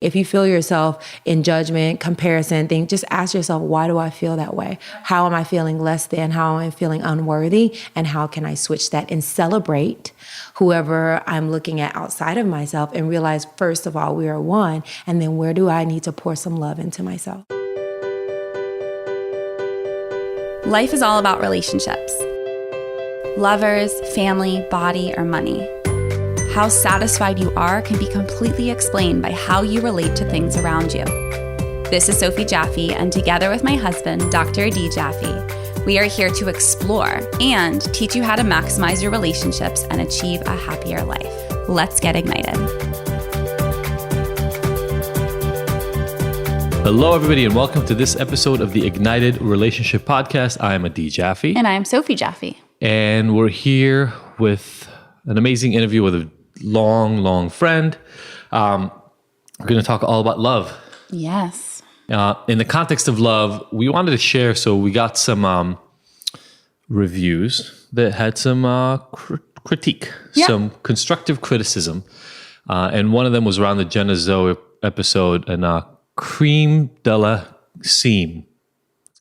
If you feel yourself in judgment, comparison, just ask yourself, why do I feel that way? How am I feeling less than? How am I feeling unworthy? And how can I switch that and celebrate whoever I'm looking at outside of myself and realize, first of all, we are one. And then where do I need to pour some love into myself? Life is all about relationships. Lovers, family, body, or money. How satisfied you are can be completely explained by how you relate to things around you. This is Sophie Jaffe, and together with my husband, Dr. Adi Jaffe, we are here to explore and teach you how to maximize your relationships and achieve a happier life. Let's get ignited. Hello, everybody, and welcome to this episode of the Ignited Relationship Podcast. I am Adi Jaffe. And I am Sophie Jaffe. And we're here with an amazing interview with a long friend. We're going to talk all about love. Yes. In the context of love, we wanted to share, so we got some reviews that had some critique, some constructive criticism. And one of them was around the Jenna Zoe episode, and Cream de la Seam.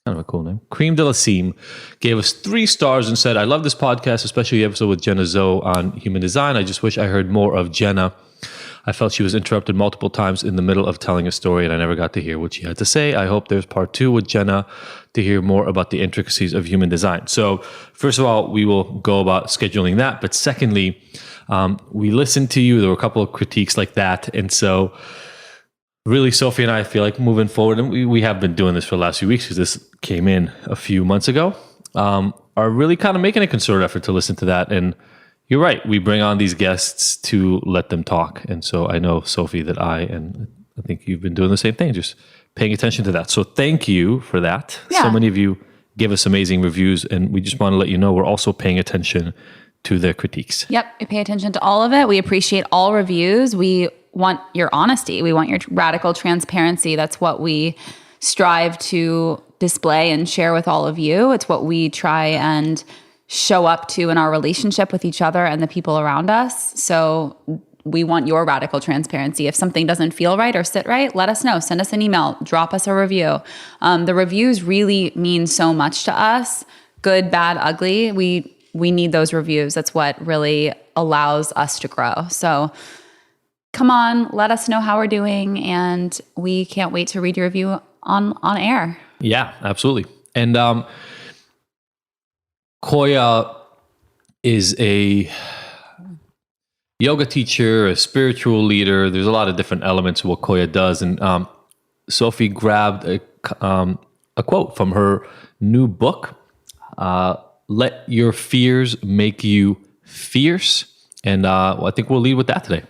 Kind of a cool name. Cream de la Seam gave us 3 stars and said, I love this podcast, especially the episode with Jenna Zoe on human design. I just wish I heard more of Jenna. I felt she was interrupted multiple times in the middle of telling a story and I never got to hear what she had to say. I hope there's part 2 with Jenna to hear more about the intricacies of human design. So first of all, we will go about scheduling that. But secondly, we listened to you. There were a couple of critiques like that. And so really, Sophie and I feel like moving forward, and we have been doing this for the last few weeks because this came in a few months ago, are really kind of making a concerted effort to listen to that. And you're right, we bring on these guests to let them talk. And so I know, Sophie, that I think you've been doing the same thing, just paying attention to that. So thank you for that. Yeah. So many of you give us amazing reviews, and we just want to let you know we're also paying attention to their critiques. Yep, we pay attention to all of it. We appreciate all reviews. We want your honesty. We want your radical transparency. That's what we strive to display and share with all of you. It's what we try and show up to in our relationship with each other and the people around us. So we want your radical transparency. If something doesn't feel right or sit right, let us know. Send us an email. Drop us a review. The reviews really mean so much to us. Good, bad, ugly. We need those reviews. That's what really allows us to grow. So come on, let us know how we're doing, and we can't wait to read your review on air. Yeah, absolutely. And Koya is a yoga teacher, a spiritual leader. There's a lot of different elements of what Koya does. And Sophie grabbed a quote from her new book, Let Your Fears Make You Fierce. And I think we'll lead with that today.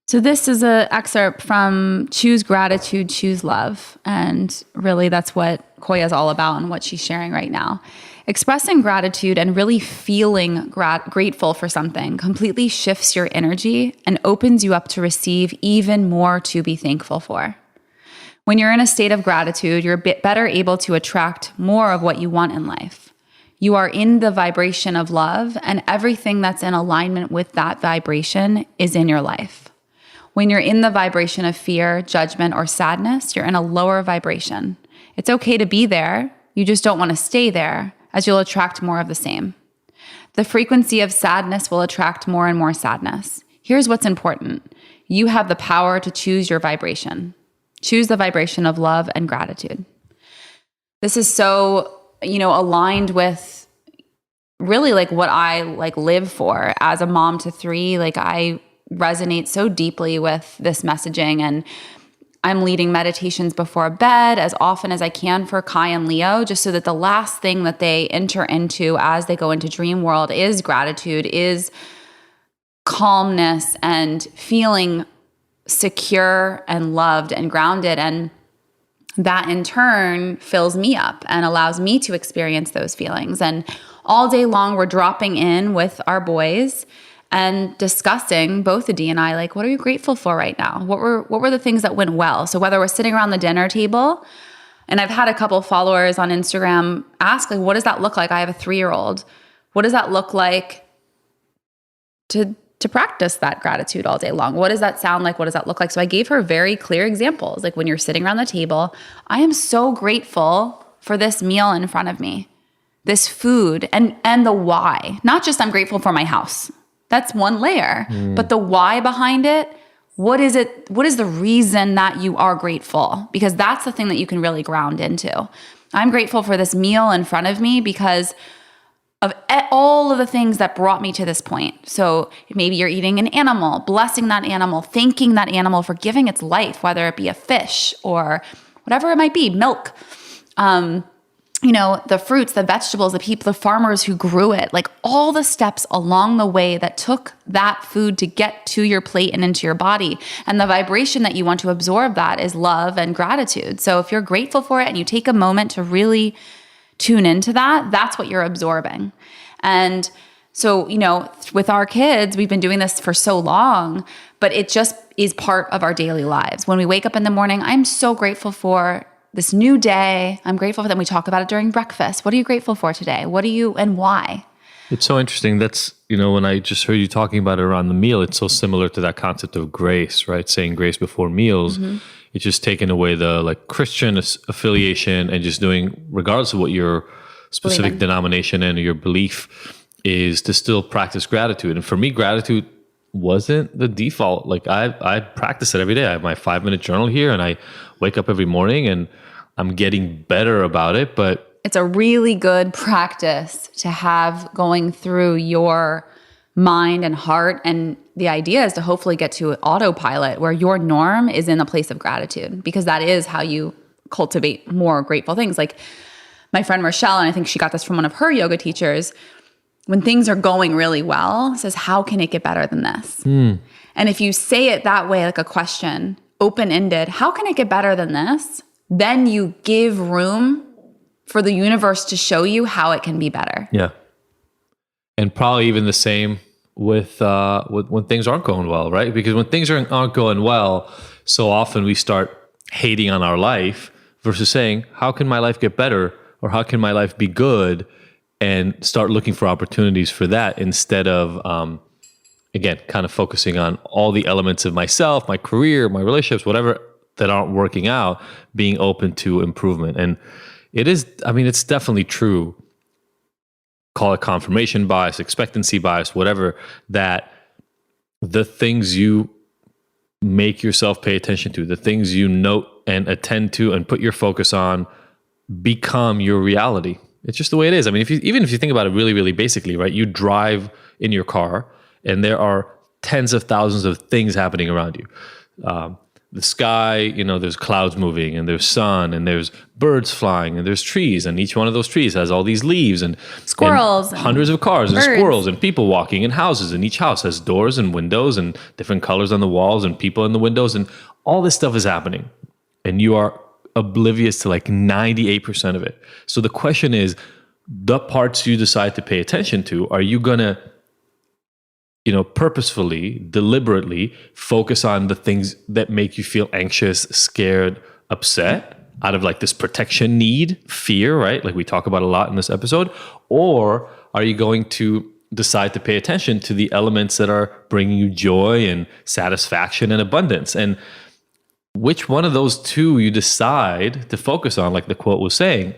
So this is an excerpt from Choose Gratitude, Choose Love. And really that's what Koya is all about and what she's sharing right now. Expressing gratitude and really feeling grateful for something completely shifts your energy and opens you up to receive even more to be thankful for. When you're in a state of gratitude, you're a bit better able to attract more of what you want in life. You are in the vibration of love, and everything that's in alignment with that vibration is in your life. When you're in the vibration of fear, judgment, or sadness, you're in a lower vibration. It's okay to be there. You just don't want to stay there, as you'll attract more of the same. The frequency of sadness will attract more and more sadness. Here's what's important. You have the power to choose your vibration. Choose the vibration of love and gratitude. This is so, aligned with really like what I live for as a mom to 3. I resonate so deeply with this messaging, and I'm leading meditations before bed as often as I can for Kai and Leo, just so that the last thing that they enter into as they go into dream world is gratitude, is calmness and feeling secure and loved and grounded. And that in turn fills me up and allows me to experience those feelings. And all day long, we're dropping in with our boys and discussing, both Adi and I, what are you grateful for right now? What were the things that went well? So whether we're sitting around the dinner table, and I've had a couple of followers on Instagram ask, what does that look like? I have a 3-year-old. What does that look like to to practice that gratitude all day long. What does that sound like? What does that look like? So I gave her very clear examples. Like when you're sitting around the table, I am so grateful for this meal in front of me, this food, and the why. Not just I'm grateful for my house. That's one layer, but the why behind it. What is it? What is the reason that you are grateful? Because that's the thing that you can really ground into. I'm grateful for this meal in front of me because of all of the things that brought me to this point. So maybe you're eating an animal, blessing that animal, thanking that animal for giving its life, whether it be a fish or whatever it might be, milk. The fruits, the vegetables, the people, the farmers who grew it, like all the steps along the way that took that food to get to your plate and into your body. And the vibration that you want to absorb that is love and gratitude. So if you're grateful for it and you take a moment to really tune into that, that's what you're absorbing. And so, with our kids, we've been doing this for so long, but it just is part of our daily lives. When we wake up in the morning, I'm so grateful for this new day. I'm grateful for them. We talk about it during breakfast. What are you grateful for today? What are you and why? It's so interesting. That's, when I just heard you talking about it around the meal, it's so similar to that concept of grace, right? Saying grace before meals. It's just taking away the Christian affiliation and just doing, regardless of what your specific denomination and your belief is, to still practice gratitude. And for me, gratitude wasn't the default. I practice it every day. I have my 5-minute journal here and I wake up every morning and I'm getting better about it. But it's a really good practice to have going through your mind and heart. And the idea is to hopefully get to autopilot where your norm is in a place of gratitude, because that is how you cultivate more grateful things. Like my friend Rochelle, and I think she got this from one of her yoga teachers, when things are going really well, says, how can it get better than this? And if you say it that way, like a question, open-ended, how can it get better than this? Then you give room for the universe to show you how it can be better. Yeah. And probably even the same with when things aren't going well, right? Because when things aren't going well, so often we start hating on our life versus saying, how can my life get better? Or how can my life be good? And start looking for opportunities for that instead of, again, kind of focusing on all the elements of myself, my career, my relationships, whatever that aren't working out, being open to improvement. And it's definitely true. Call it confirmation bias, expectancy bias, whatever, that the things you make yourself pay attention to, the things you note and attend to and put your focus on become your reality. It's just the way it is. I mean, even if you think about it really, really basically, right? You drive in your car and there are tens of thousands of things happening around you. The sky, there's clouds moving and there's sun and there's birds flying and there's trees, and each one of those trees has all these leaves and squirrels, and hundreds of cars birds. And squirrels and people walking in houses, and each house has doors and windows and different colors on the walls and people in the windows, and all this stuff is happening. And you are oblivious to 98% of it. So the question is, the parts you decide to pay attention to, are you going to purposefully, deliberately focus on the things that make you feel anxious, scared, upset out of this protection need, fear, right? Like we talk about a lot in this episode. Or are you going to decide to pay attention to the elements that are bringing you joy and satisfaction and abundance? And which one of those two you decide to focus on, like the quote was saying,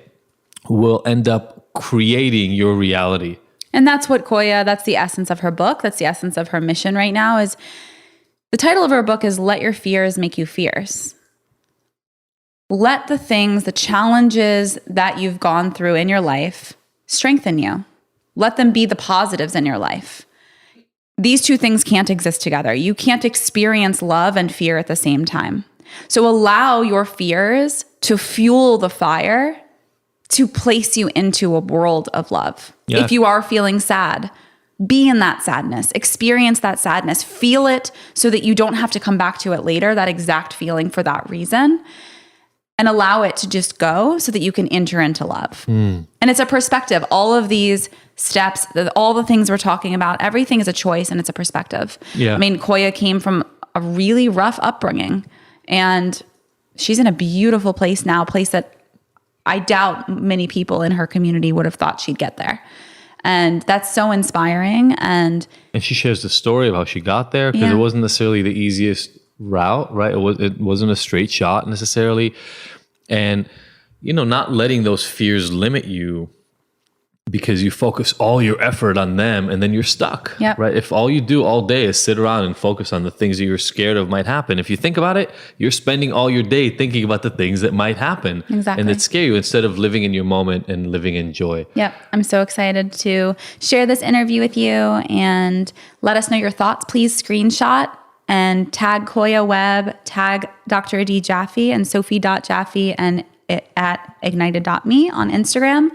will end up creating your reality. And that's what Koya, that's the essence of her book. That's the essence of her mission right now. Is the title of her book is Let Your Fears Make You Fierce. Let the things, the challenges that you've gone through in your life strengthen you. Let them be the positives in your life. These two things can't exist together. You can't experience love and fear at the same time. So allow your fears to fuel the fire to place you into a world of love. Yeah. If you are feeling sad, be in that sadness, experience that sadness, feel it so that you don't have to come back to it later, that exact feeling for that reason, and allow it to just go so that you can enter into love. And it's a perspective. All of these steps, all the things we're talking about, everything is a choice and it's a perspective. Yeah. I mean, Koya came from a really rough upbringing and she's in a beautiful place now, a place that I doubt many people in her community would have thought she'd get there. And that's so inspiring. And she shares the story of how she got there, because it wasn't necessarily the easiest route, right? It wasn't a straight shot necessarily. And, not letting those fears limit you because you focus all your effort on them and then you're stuck, right? If all you do all day is sit around and focus on the things that you're scared of might happen, if you think about it, you're spending all your day thinking about the things that might happen and that scare you, instead of living in your moment and living in joy. Yep. I'm so excited to share this interview with you, and let us know your thoughts. Please screenshot and tag Koya Webb, tag Dr. D. Jaffe and Sophie.Jaffe and at ignited.me on Instagram.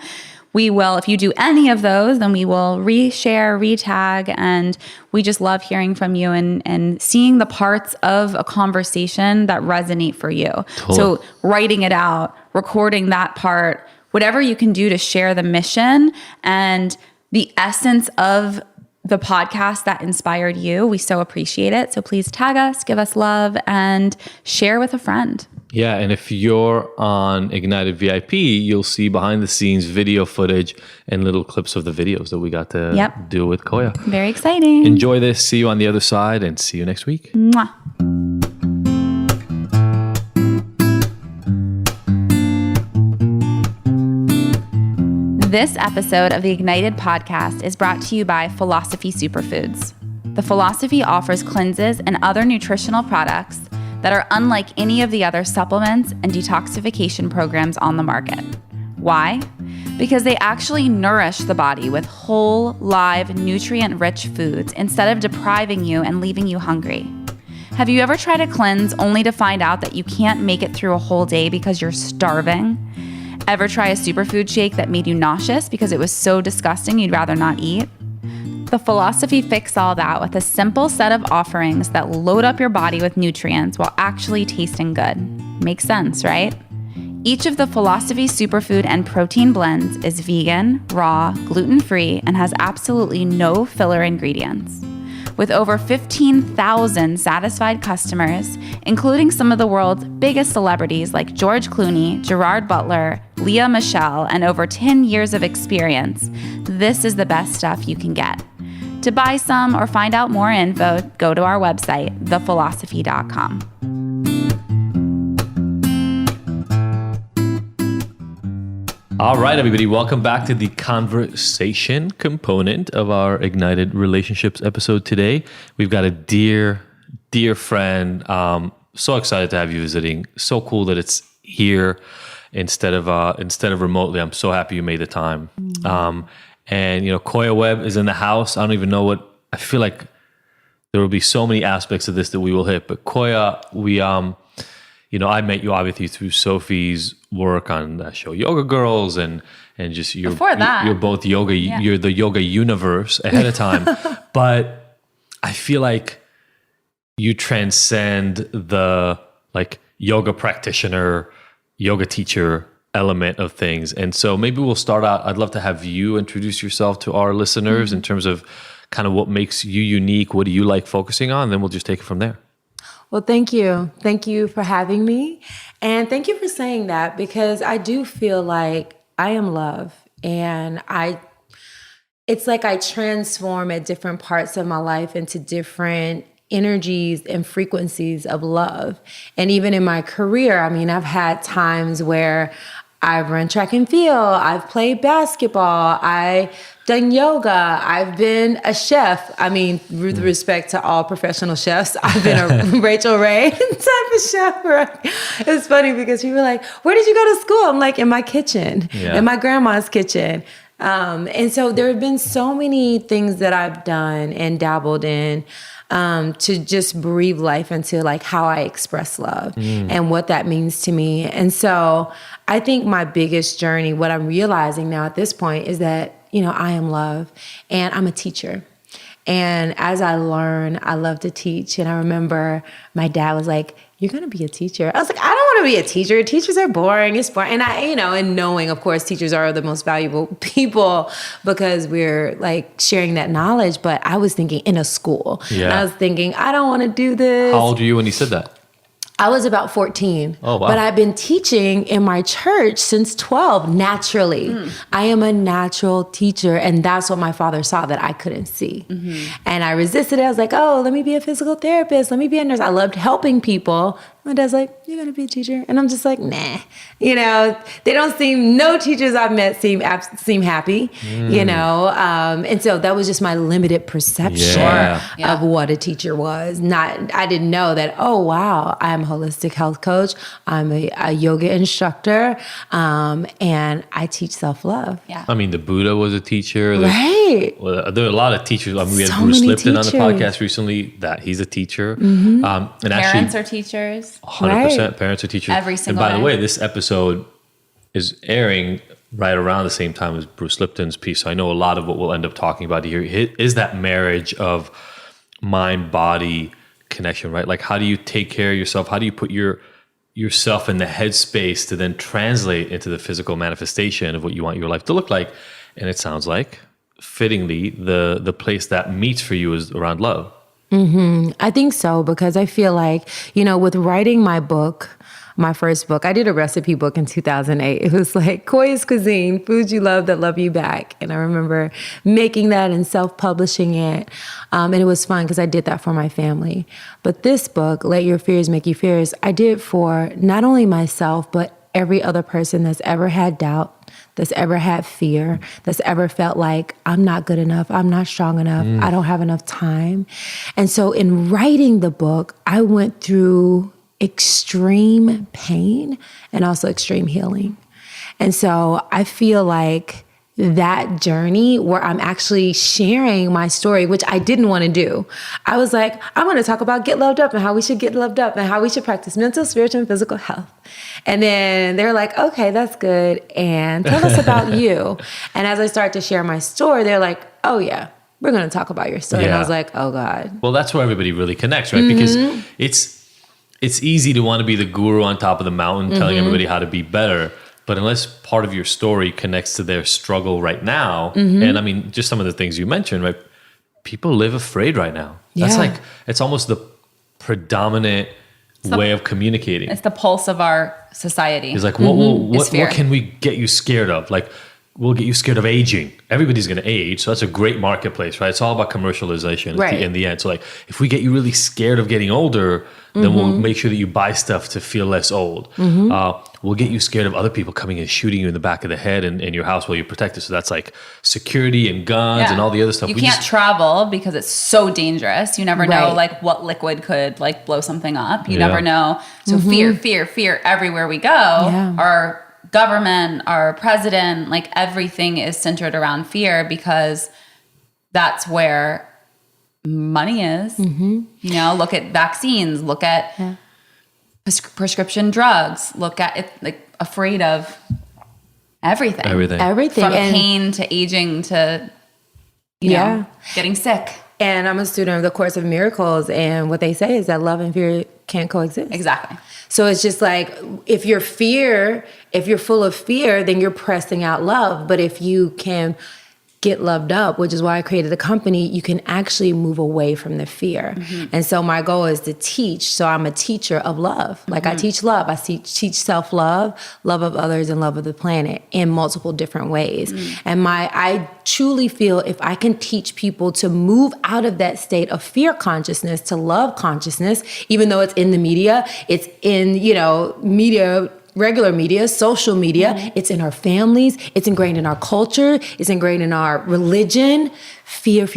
We will, if you do any of those, then we will reshare, retag, and we just love hearing from you and seeing the parts of a conversation that resonate for you. Totally. So writing it out, recording that part, whatever you can do to share the mission and the essence of the podcast that inspired you. We so appreciate it. So please tag us, give us love, and share with a friend. Yeah, and if you're on Ignited VIP, you'll see behind the scenes video footage and little clips of the videos that we got to do with Koya. Very exciting. Enjoy this. See you on the other side, and see you next week. Mwah. This episode of the Ignited podcast is brought to you by Philosophy Superfoods. The Philosophy offers cleanses and other nutritional products that are unlike any of the other supplements and detoxification programs on the market. Why? Because they actually nourish the body with whole, live, nutrient-rich foods instead of depriving you and leaving you hungry. Have you ever tried a cleanse only to find out that you can't make it through a whole day because you're starving? Ever try a superfood shake that made you nauseous because it was so disgusting you'd rather not eat? The Philosophy fix all that with a simple set of offerings that load up your body with nutrients while actually tasting good. Makes sense, right? Each of the Philosophy superfood and protein blends is vegan, raw, gluten-free, and has absolutely no filler ingredients. With over 15,000 satisfied customers, including some of the world's biggest celebrities like George Clooney, Gerard Butler, Lea Michele, and over 10 years of experience, this is the best stuff you can get. To buy some or find out more info, go to our website, thephilosophy.com. All right, everybody, welcome back to the conversation component of our Ignited Relationships episode today. We've got a dear, dear friend. So excited to have you visiting. So cool that it's here instead of remotely. I'm so happy you made the time. And, Koya Webb is in the house. I don't even know I feel like there will be so many aspects of this that we will hit. But Koya, I met you obviously through Sophie's work on the show Yoga Girls and just you're both yoga. Yeah. You're the yoga universe ahead of time. But I feel like you transcend the yoga practitioner, yoga teacher element of things. And so maybe we'll start out. I'd love to have you introduce yourself to our listeners in terms of kind of what makes you unique. What do you like focusing on? And then we'll just take it from there. Well, thank you. Thank you for having me. And thank you for saying that, because I do feel like I am love. And it's like I transform at different parts of my life into different energies and frequencies of love. And even in my career, I've had times where I've run track and field, I've played basketball, I've done yoga, I've been a chef. With respect to all professional chefs, I've been a Rachel Ray type of chef. Right? It's funny because people are like, where did you go to school? I'm like, in my kitchen, in my grandma's kitchen. And so there have been so many things that I've done and dabbled in to just breathe life into how I express love and what that means to me. And so I think my biggest journey, what I'm realizing now at this point, is that, I am love and I'm a teacher. And as I learn, I love to teach. And I remember my dad was like, you're going to be a teacher. I was like, I don't want to be a teacher. Teachers are boring. It's boring. And and knowing, of course, teachers are the most valuable people because we're sharing that knowledge. But I was thinking in a school. Yeah. And I was thinking, I don't want to do this. How old were you when you said that? I was about 14. Oh, wow. But I've been teaching in my church since 12, naturally. I am a natural teacher, and that's what my father saw that I couldn't see. And I resisted it. I was like, oh, let me be a physical therapist. Let me be a nurse. I loved helping people. My dad's like, you're going to be a teacher? And I'm just like, nah. You know, they don't seem, no teachers I've met seem happy, you know? And so that was just my limited perception of what a teacher was. I didn't know that, oh, wow, I'm a holistic health coach. I'm a yoga instructor. And I teach self-love. Yeah. I mean, the Buddha was a teacher. Right. Well, there are a lot of teachers. I mean, we had So Bruce many Lipton on the teachers. podcast recently. That he's a teacher. Mm-hmm. And Parents actually, are teachers. 100% parents are teachers. Every single And by the day. way, this episode is airing right around the same time as Bruce Lipton's piece. So I know a lot of what we'll end up talking about here is that marriage of mind-body connection, right? Like, how do you take care of yourself? How do you put yourself in the headspace to then translate into the physical manifestation of what you want your life to look like? And it sounds like, fittingly, the place that meets for you is around love. I think so, because I feel like, you know, with writing my book, my first book, I did a recipe book in 2008. It was like Koya's Cuisine, Foods You Love That Love You Back. And I remember making that and self-publishing it. And it was fun because I did that for my family. But this book, Let Your Fears Make You Fierce, I did for not only myself, but every other person that's ever had doubt, that's ever had fear, that's ever felt like I'm not good enough, I'm not strong enough, I don't have enough time. And so in writing the book, I went through extreme pain and also extreme healing. And so I feel like that journey where I'm actually sharing my story, which I didn't want to do. I was like, I want to talk about get loved up and how we should get loved up and how we should practice mental, spiritual, and physical health. And then they're like, okay, that's good. And tell us about you. And as I start to share my story, they're like, oh yeah, we're going to talk about your story. And I was like, oh God. Well, that's where everybody really connects, right? Because it's easy to want to be the guru on top of the mountain telling everybody how to be better. But unless part of your story connects to their struggle right now, and I mean, just some of the things you mentioned, right? People live afraid right now. That's like, it's almost the predominant way of communicating. It's the pulse of our society. It's like, what can we get you scared of? Like, we'll get you scared of aging. Everybody's going to age. So that's a great marketplace, right? It's all about commercialization in the end. So like, if we get you really scared of getting older, then we'll make sure that you buy stuff to feel less old. We'll get you scared of other people coming and shooting you in the back of the head in your house while you're protected. So that's like security and guns and all the other stuff. You can't travel because it's so dangerous. You never know like what liquid could like blow something up. You never know. So fear everywhere we go. Our government, our president, like everything is centered around fear because that's where money is. You know, look at vaccines, look at prescription drugs, look at it, like afraid of everything. From pain to aging to, you know, getting sick. And I'm a student of the Course of Miracles, and what they say is that love and fear can't coexist. Exactly. So it's just like, if you're full of fear, then you're pressing out love. But if you can get loved up, which is why I created the company, you can actually move away from the fear. And so my goal is to teach. So I'm a teacher of love. Like I teach love. I teach self-love, love of others, and love of the planet in multiple different ways. And I truly feel if I can teach people to move out of that state of fear consciousness to love consciousness, even though it's in the media, it's in, you know, media, regular media, social media, it's in our families, it's ingrained in our culture, it's ingrained in our religion. Fear.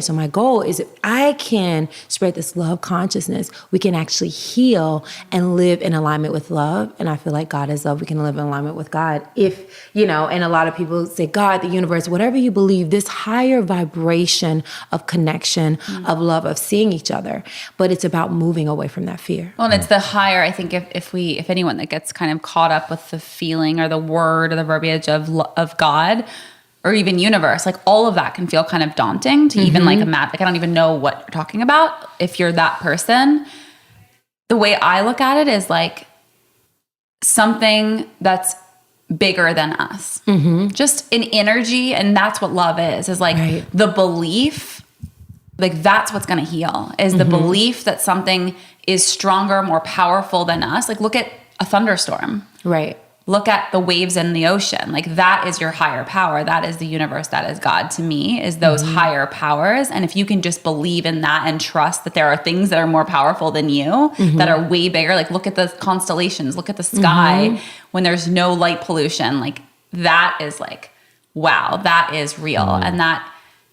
So my goal is if I can spread this love consciousness, we can actually heal and live in alignment with love. And I feel like God is love. We can live in alignment with God. If, you know, and a lot of people say God, the universe, whatever you believe, this higher vibration of connection, of love, of seeing each other. But it's about moving away from that fear. Well, and it's the higher, I think if anyone that gets kind of caught up with the feeling or the word or the verbiage of God, or even universe, like all of that can feel kind of daunting to even like imagine. Like I don't even know what you're talking about. If you're that person, the way I look at it is like something that's bigger than us, just in energy. And that's what love is like the belief, like that's what's going to heal is the belief that something is stronger, more powerful than us. Like look at a thunderstorm. Right. Look at the waves in the ocean. Like that is your higher power. That is the universe. That is God to me, is those higher powers. And if you can just believe in that and trust that there are things that are more powerful than you, that are way bigger. Like look at the constellations, look at the sky when there's no light pollution. Like that is like, wow, that is real. And that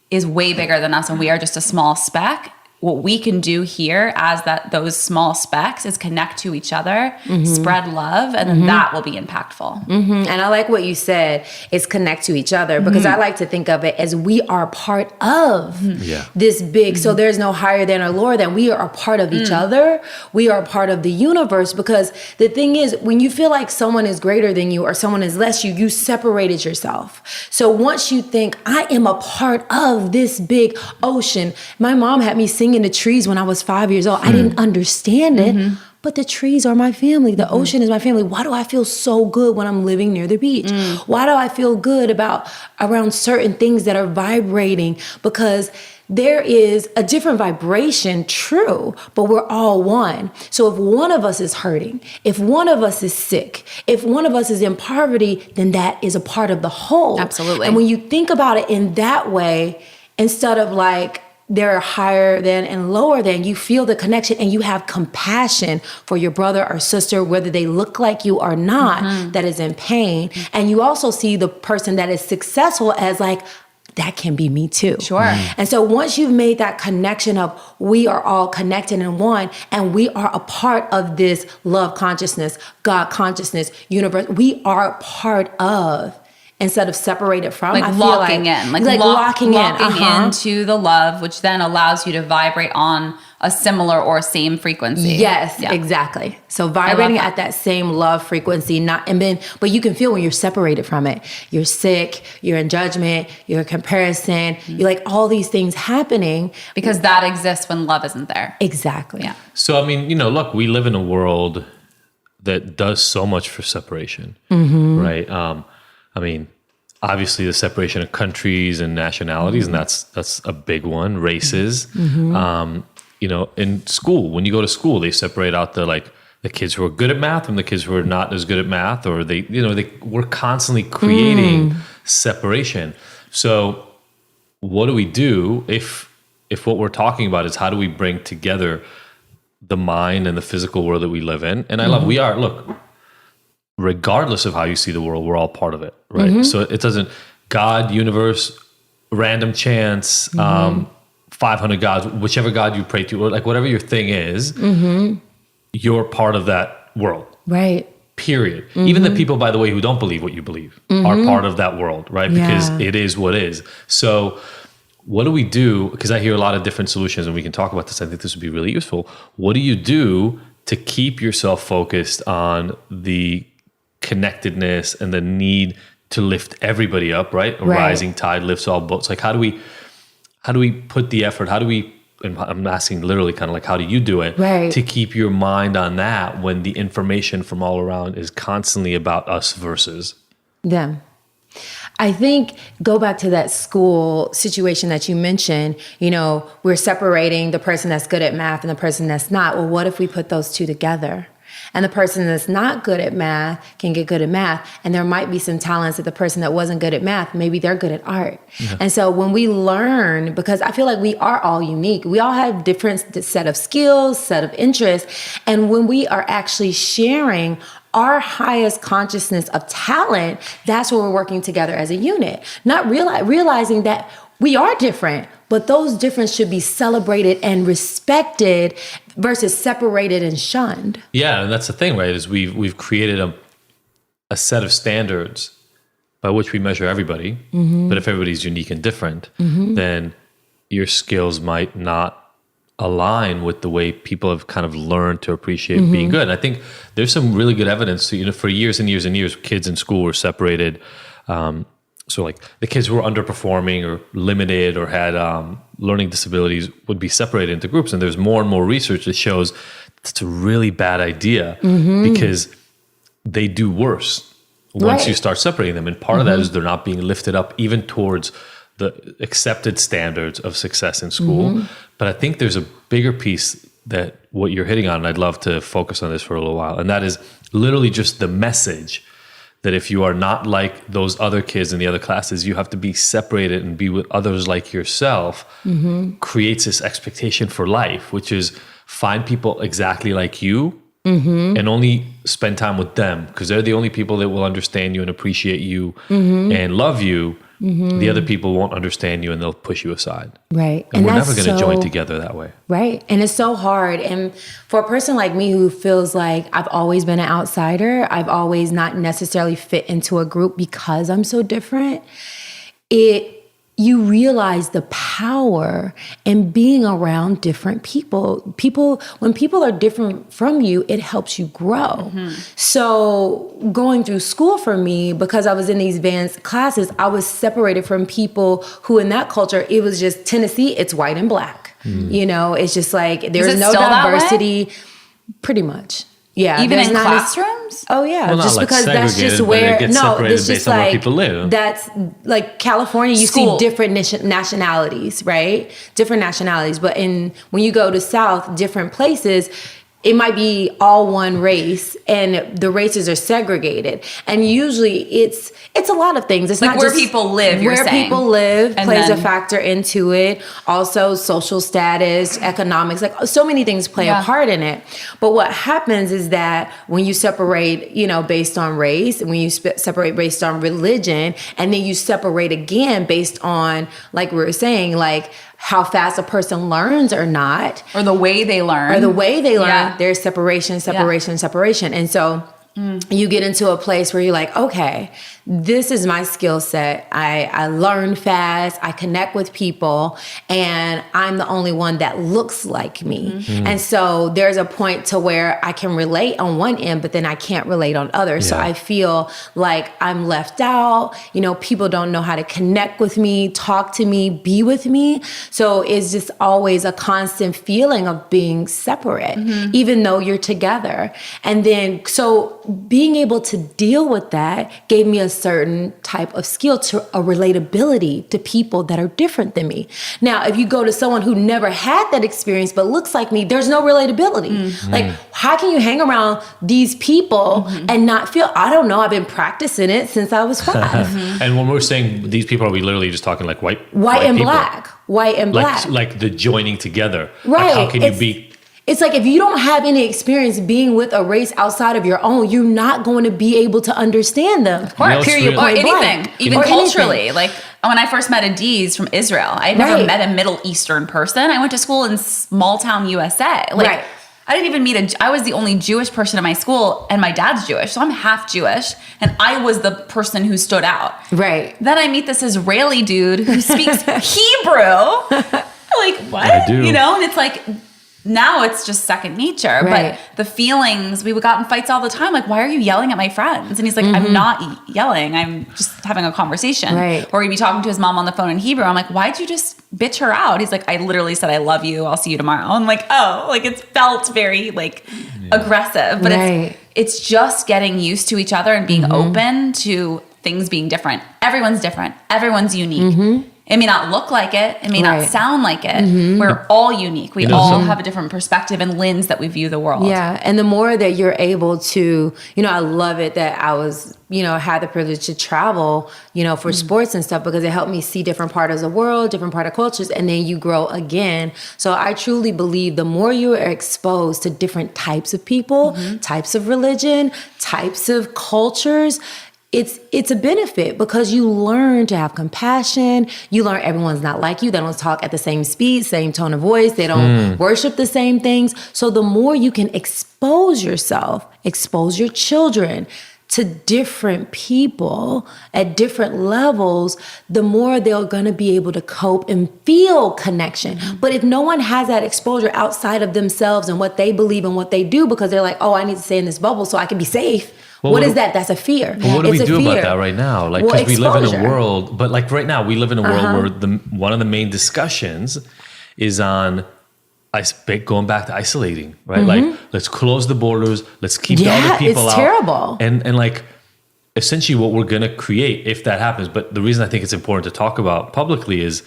is way bigger than us. And we are just a small speck. What we can do here as those small specks is connect to each other, spread love, and that will be impactful. And I like what you said, is connect to each other, because I like to think of it as we are part of this big, so there's no higher than or lower than. We are a part of each other. We are a part of the universe, because the thing is, when you feel like someone is greater than you or someone is less you separated yourself. So once you think, I am a part of this big ocean. My mom had me sing in the trees when I was 5 years old. I didn't understand it, but the trees are my family. The ocean is my family. Why do I feel so good when I'm living near the beach? Why do I feel good around certain things that are vibrating? Because there is a different vibration, true, but we're all one. So if one of us is hurting, if one of us is sick, if one of us is in poverty, then that is a part of the whole. Absolutely. And when you think about it in that way, instead of like, they're higher than and lower than, you feel the connection and you have compassion for your brother or sister, whether they look like you or not, that is in pain. And you also see the person that is successful as like, that can be me too. Sure. And so once you've made that connection of we are all connected in one, and we are a part of this love consciousness, God consciousness, universe, we are a part of, instead of separated from, like I feel locking in, like locking into the love, which then allows you to vibrate on a similar or same frequency. Yes, exactly. So vibrating at that same love frequency, but you can feel when you're separated from it. You're sick, you're in judgment, you're in comparison, you're like all these things happening. Because that exists when love isn't there. Exactly. Yeah. So, I mean, look, we live in a world that does so much for separation, right? I mean, obviously the separation of countries and nationalities, and that's a big one. Races, in school, when you go to school, they separate out the kids who are good at math from the kids who are not as good at math, or we're constantly creating separation. So what do we do if what we're talking about is how do we bring together the mind and the physical world that we live in? And regardless of how you see the world, we're all part of it, right? So it doesn't, God, universe, random chance, 500 gods, whichever God you pray to, or like whatever your thing is, you're part of that world. Right. Period. Even the people, by the way, who don't believe what you believe are part of that world, right? Because it is what is. So what do we do? Because I hear a lot of different solutions, and we can talk about this. I think this would be really useful. What do you do to keep yourself focused on the connectedness and the need to lift everybody up, right? A rising tide lifts all boats. Like, how do we put the effort? And I'm asking literally kind of like, how do you do it to keep your mind on that when the information from all around is constantly about us versus them? I think, go back to that school situation that you mentioned, we're separating the person that's good at math and the person that's not. Well, what if we put those two together? And the person that's not good at math can get good at math. And there might be some talents that the person that wasn't good at math, maybe they're good at art. Yeah. And so when we learn, because I feel like we are all unique, we all have different set of skills, set of interests. And when we are actually sharing our highest consciousness of talent, that's where we're working together as a unit. Not realizing that we are different, but those differences should be celebrated and respected versus separated and shunned. Yeah, and that's the thing, right? Is we've created a set of standards by which we measure everybody. But if everybody's unique and different, then your skills might not align with the way people have kind of learned to appreciate being good. And I think there's some really good evidence. For years and years and years, kids in school were separated. So like the kids who were underperforming or limited or had learning disabilities would be separated into groups. And there's more and more research that shows it's a really bad idea because they do worse once you start separating them. And part of that is they're not being lifted up even towards the accepted standards of success in school. But I think there's a bigger piece that what you're hitting on, and I'd love to focus on this for a little while, and that is literally just the message that if you are not like those other kids in the other classes, you have to be separated and be with others like yourself, creates this expectation for life, which is find people exactly like you and only spend time with them because they're the only people that will understand you and appreciate you and love you. The other people won't understand you and they'll push you aside. Right. And we're never going to join together that way. Right. And it's so hard. And for a person like me who feels like I've always been an outsider, I've always not necessarily fit into a group because I'm so different, you realize the power in being around different people. When people are different from you, it helps you grow. So going through school for me, because I was in these advanced classes, I was separated from people who in that culture, it was just Tennessee, it's white and black. You know, it's just like, there's no diversity, pretty much. Yeah, even in classrooms. Oh yeah, well, just like because that's just where it's just like where people live. That's like California. You see different nationalities, right? Different nationalities, but when you go to South, different places, it might be all one race, and the races are segregated. And usually, it's a lot of things. It's like not where just people live. Where people live plays then a factor into it. Also, social status, economics, like so many things play a part in it. But what happens is that when you separate, based on race, and when you separate based on religion, and then you separate again based on, like we were saying, like how fast a person learns or not. Or the way they learn. Yeah. There's separation. And so you get into a place where you're like, okay, this is my skill set. I learn fast. I connect with people, and I'm the only one that looks like me. And so there's a point to where I can relate on one end, but then I can't relate on others. So I feel like I'm left out. People don't know how to connect with me, talk to me, be with me. So it's just always a constant feeling of being separate, even though you're together. And then, so being able to deal with that gave me a certain type of skill, to a relatability to people that are different than me. Now, if you go to someone who never had that experience but looks like me, there's no relatability. Like, how can you hang around these people and not feel, I don't know, I've been practicing it since I was 5. And when we're saying these people, are we literally just talking like white and people? White and black. Like the joining together. Right. Like how can you be... It's like if you don't have any experience being with a race outside of your own, you're not going to be able to understand them. Period. Or anything. Even culturally. Anything. Like when I first met Adiz from Israel, I had never met a Middle Eastern person. I went to school in small town USA. I didn't even meet I was the only Jewish person in my school, and my dad's Jewish, so I'm half Jewish, and I was the person who stood out. Right. Then I meet this Israeli dude who speaks Hebrew. Like, what? I do. And it's like... Now it's just second nature, but the feelings, we got in fights all the time. Like, why are you yelling at my friends? And he's like, I'm not yelling. I'm just having a conversation. Right. Or he'd be talking to his mom on the phone in Hebrew. I'm like, why'd you just bitch her out? He's like, I literally said, I love you. I'll see you tomorrow. I'm like, oh, like it felt very aggressive, but it's just getting used to each other and being open to things being different. Everyone's different. Everyone's unique. It may not look like it. It may not sound like it. We're all unique. We all have a different perspective and lens that we view the world. Yeah. And the more that you're able to, I love it that I was, had the privilege to travel, for sports and stuff, because it helped me see different parts of the world, different part of cultures, and then you grow again. So I truly believe the more you are exposed to different types of people, types of religion, types of cultures, it's a benefit, because you learn to have compassion. You learn everyone's not like you. They don't talk at the same speed, same tone of voice. They don't worship the same things. So the more you can expose yourself, expose your children to different people at different levels, the more they're going to be able to cope and feel connection. But if no one has that exposure outside of themselves and what they believe and what they do, because they're like, oh, I need to stay in this bubble so I can be safe. Well, what is that? That's a fear. Well, what do we do about that right now? Like, because we live in a world, but like right now we live in a world where one of the main discussions is on going back to isolating, right? Like, let's close the borders. Let's keep the other people out. It's terrible. And like, essentially what we're going to create if that happens. But the reason I think it's important to talk about publicly is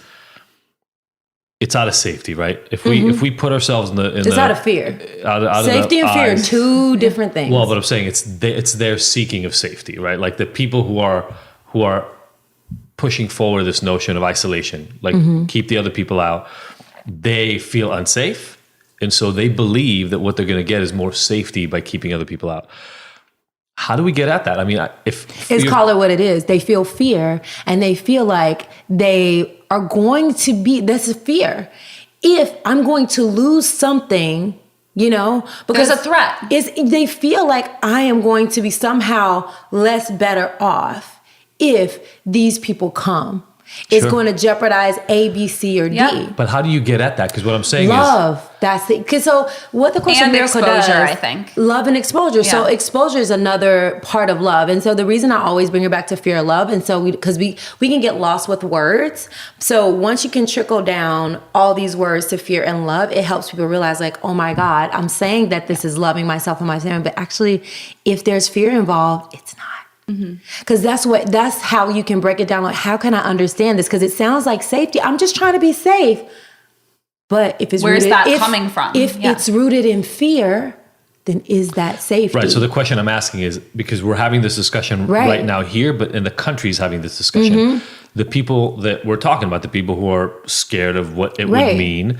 it's out of safety, right? If we put ourselves in It's out of fear. Out Safety of and fear are eyes. two different things. Well, but I'm saying it's their seeking of safety, right? Like the people who are pushing forward this notion of isolation, like keep the other people out, they feel unsafe. And so they believe that what they're going to get is more safety by keeping other people out. How do we get at that? I mean, It's call it what it is. They feel fear and they feel like they are going to be, that's a fear. If I'm going to lose something, because there's a threat. They feel like I am going to be somehow less better off if these people come. It's going to jeopardize A, B, C, or D. But how do you get at that? Because what I'm saying love. is... That's it. Because so what the Course in Miracles does... I think. Love and exposure. Yeah. So exposure is another part of love. And so the reason I always bring it back to fear of love, and so because we can get lost with words. So once you can trickle down all these words to fear and love, it helps people realize like, oh my God, I'm saying that this is loving myself and my family, but actually if there's fear involved, it's not. Because that's how you can break it down. Like, how can I understand this? Because it sounds like safety. I'm just trying to be safe. But if it's where's that coming from? If it's rooted in fear, then is that safety? Right. So the question I'm asking is, because we're having this discussion right now here, but in the country's having this discussion, the people that we're talking about, the people who are scared of what it would mean,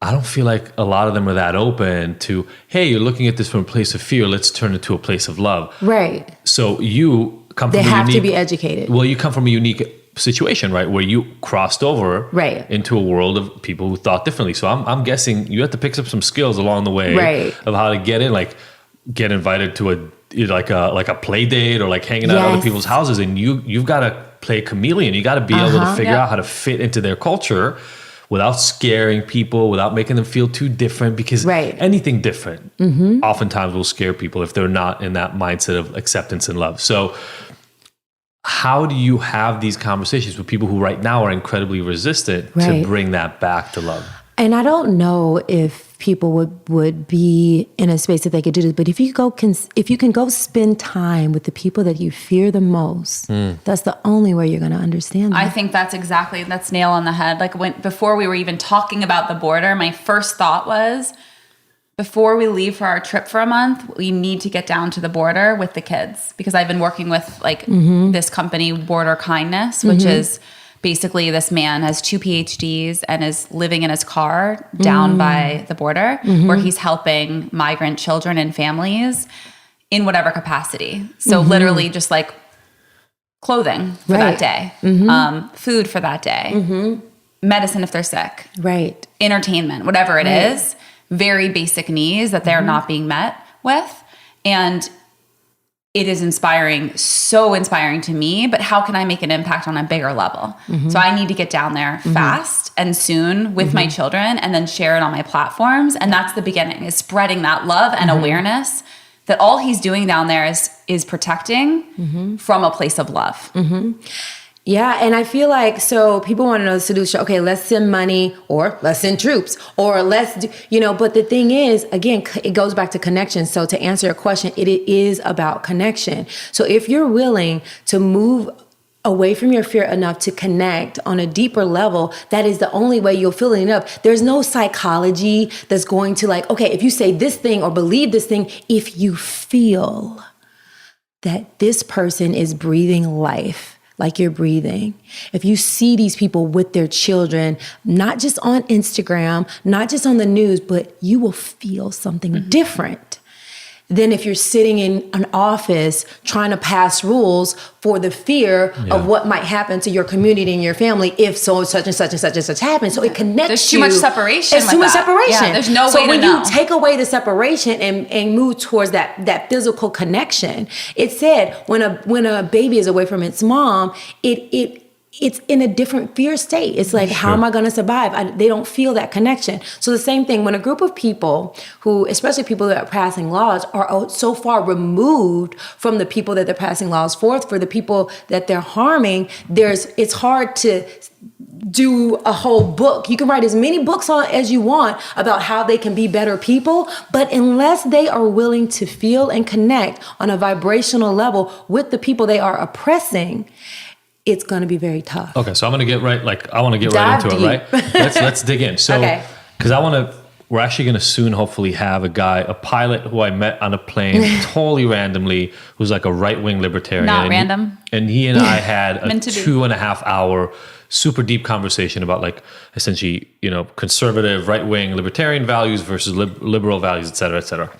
I don't feel like a lot of them are that open to, hey, you're looking at this from a place of fear. Let's turn it to a place of love. Right. So you come from They have to be educated. Well, you come from a unique situation, right? Where you crossed over into a world of people who thought differently. So I'm guessing you have to pick up some skills along the way of how to get in, like get invited to a play date or like hanging out at other people's houses. And you've got to play a chameleon. You got to be able to figure out how to fit into their culture without scaring people, without making them feel too different, because anything different oftentimes will scare people if they're not in that mindset of acceptance and love. So how do you have these conversations with people who right now are incredibly resistant to bring that back to love? And I don't know if people would be in a space that they could do this, but if you can go spend time with the people that you fear the most, that's the only way you're going to understand them. I think that's nail on the head. Like before we were even talking about the border, my first thought was, before we leave for our trip for a month, we need to get down to the border with the kids, because I've been working with this company, Border Kindness, which is basically this man has 2 PhDs and is living in his car down by the border, where he's helping migrant children and families in whatever capacity. So literally just like clothing for that day, food for that day, medicine if they're sick, entertainment, whatever it is. Very basic needs that they're not being met with. And it is inspiring, so inspiring to me, but how can I make an impact on a bigger level? So I need to get down there fast and soon with my children and then share it on my platforms. And that's the beginning, is spreading that love and awareness that all he's doing down there is protecting from a place of love. Yeah, and I feel like, so people want to know the solution. Okay, let's send money, or let's send troops, or let's do, but the thing is, again, it goes back to connection. So to answer your question, it is about connection. So if you're willing to move away from your fear enough to connect on a deeper level, that is the only way you'll feel it enough. There's no psychology that's going to okay, if you say this thing or believe this thing, if you feel that this person is breathing life like you're breathing, if you see these people with their children, not just on Instagram, not just on the news, but you will feel something different than if you're sitting in an office trying to pass rules for the fear of what might happen to your community and your family if such and such and such and such happens. So it connects. There's too much separation. There's too much separation. Yeah, there's no way to know. So when you take away the separation and move towards that physical connection, it said when a baby is away from its mom, it's in a different fear state. It's like, how am I going to survive? They don't feel that connection. So the same thing, when a group of people who, especially people that are passing laws, are so far removed from the people that they're passing laws for the people that they're harming, it's hard to do a whole book. You can write as many books as you want about how they can be better people, but unless they are willing to feel and connect on a vibrational level with the people they are oppressing, it's going to be very tough. Okay, so I'm going to get right, like, I want to get Dive right into it, right? Let's dig in. So, Okay. because we're actually going to soon hopefully have a pilot who I met on a plane totally randomly, who's like a right-wing libertarian. Not random. And he and I had a Meant to be. 2.5 hour super deep conversation about like essentially, conservative, right-wing libertarian values versus liberal values, et cetera, et cetera.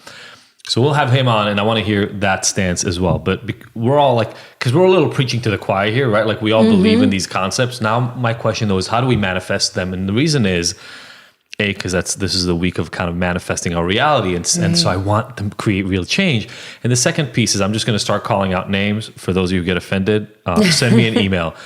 So we'll have him on, and I want to hear that stance as well. But we're all like, because we're a little preaching to the choir here, right? Like we all believe in these concepts. Now my question though is, how do we manifest them? And the reason is, because this is the week of kind of manifesting our reality. And so I want to create real change. And the second piece is I'm just going to start calling out names. For those of you who get offended, send me an email.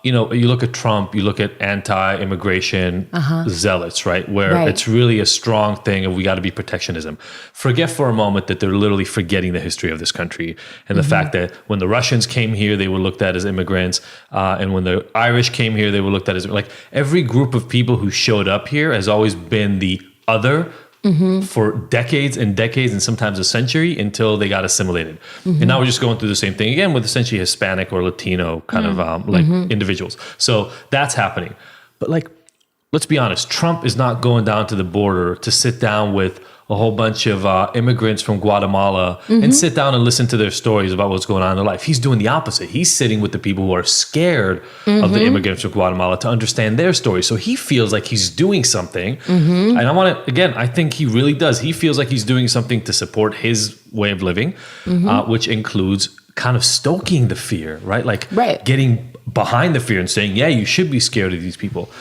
You look at Trump, you look at anti-immigration zealots, right? Where it's really a strong thing of we got to be protectionism. Forget for a moment that they're literally forgetting the history of this country and the fact that when the Russians came here, they were looked at as immigrants. And when the Irish came here, they were looked at as like every group of people who showed up here has always been the other for decades and decades and sometimes a century until they got assimilated. And now we're just going through the same thing again with essentially Hispanic or Latino kind of individuals. So that's happening. But like, let's be honest, Trump is not going down to the border to sit down with a whole bunch of immigrants from Guatemala and sit down and listen to their stories about what's going on in their life. He's doing the opposite. He's sitting with the people who are scared of the immigrants from Guatemala to understand their stories. So he feels like he's doing something. And I think he really does. He feels like he's doing something to support his way of living, which includes kind of stoking the fear, right? Like getting behind the fear and saying, yeah, you should be scared of these people.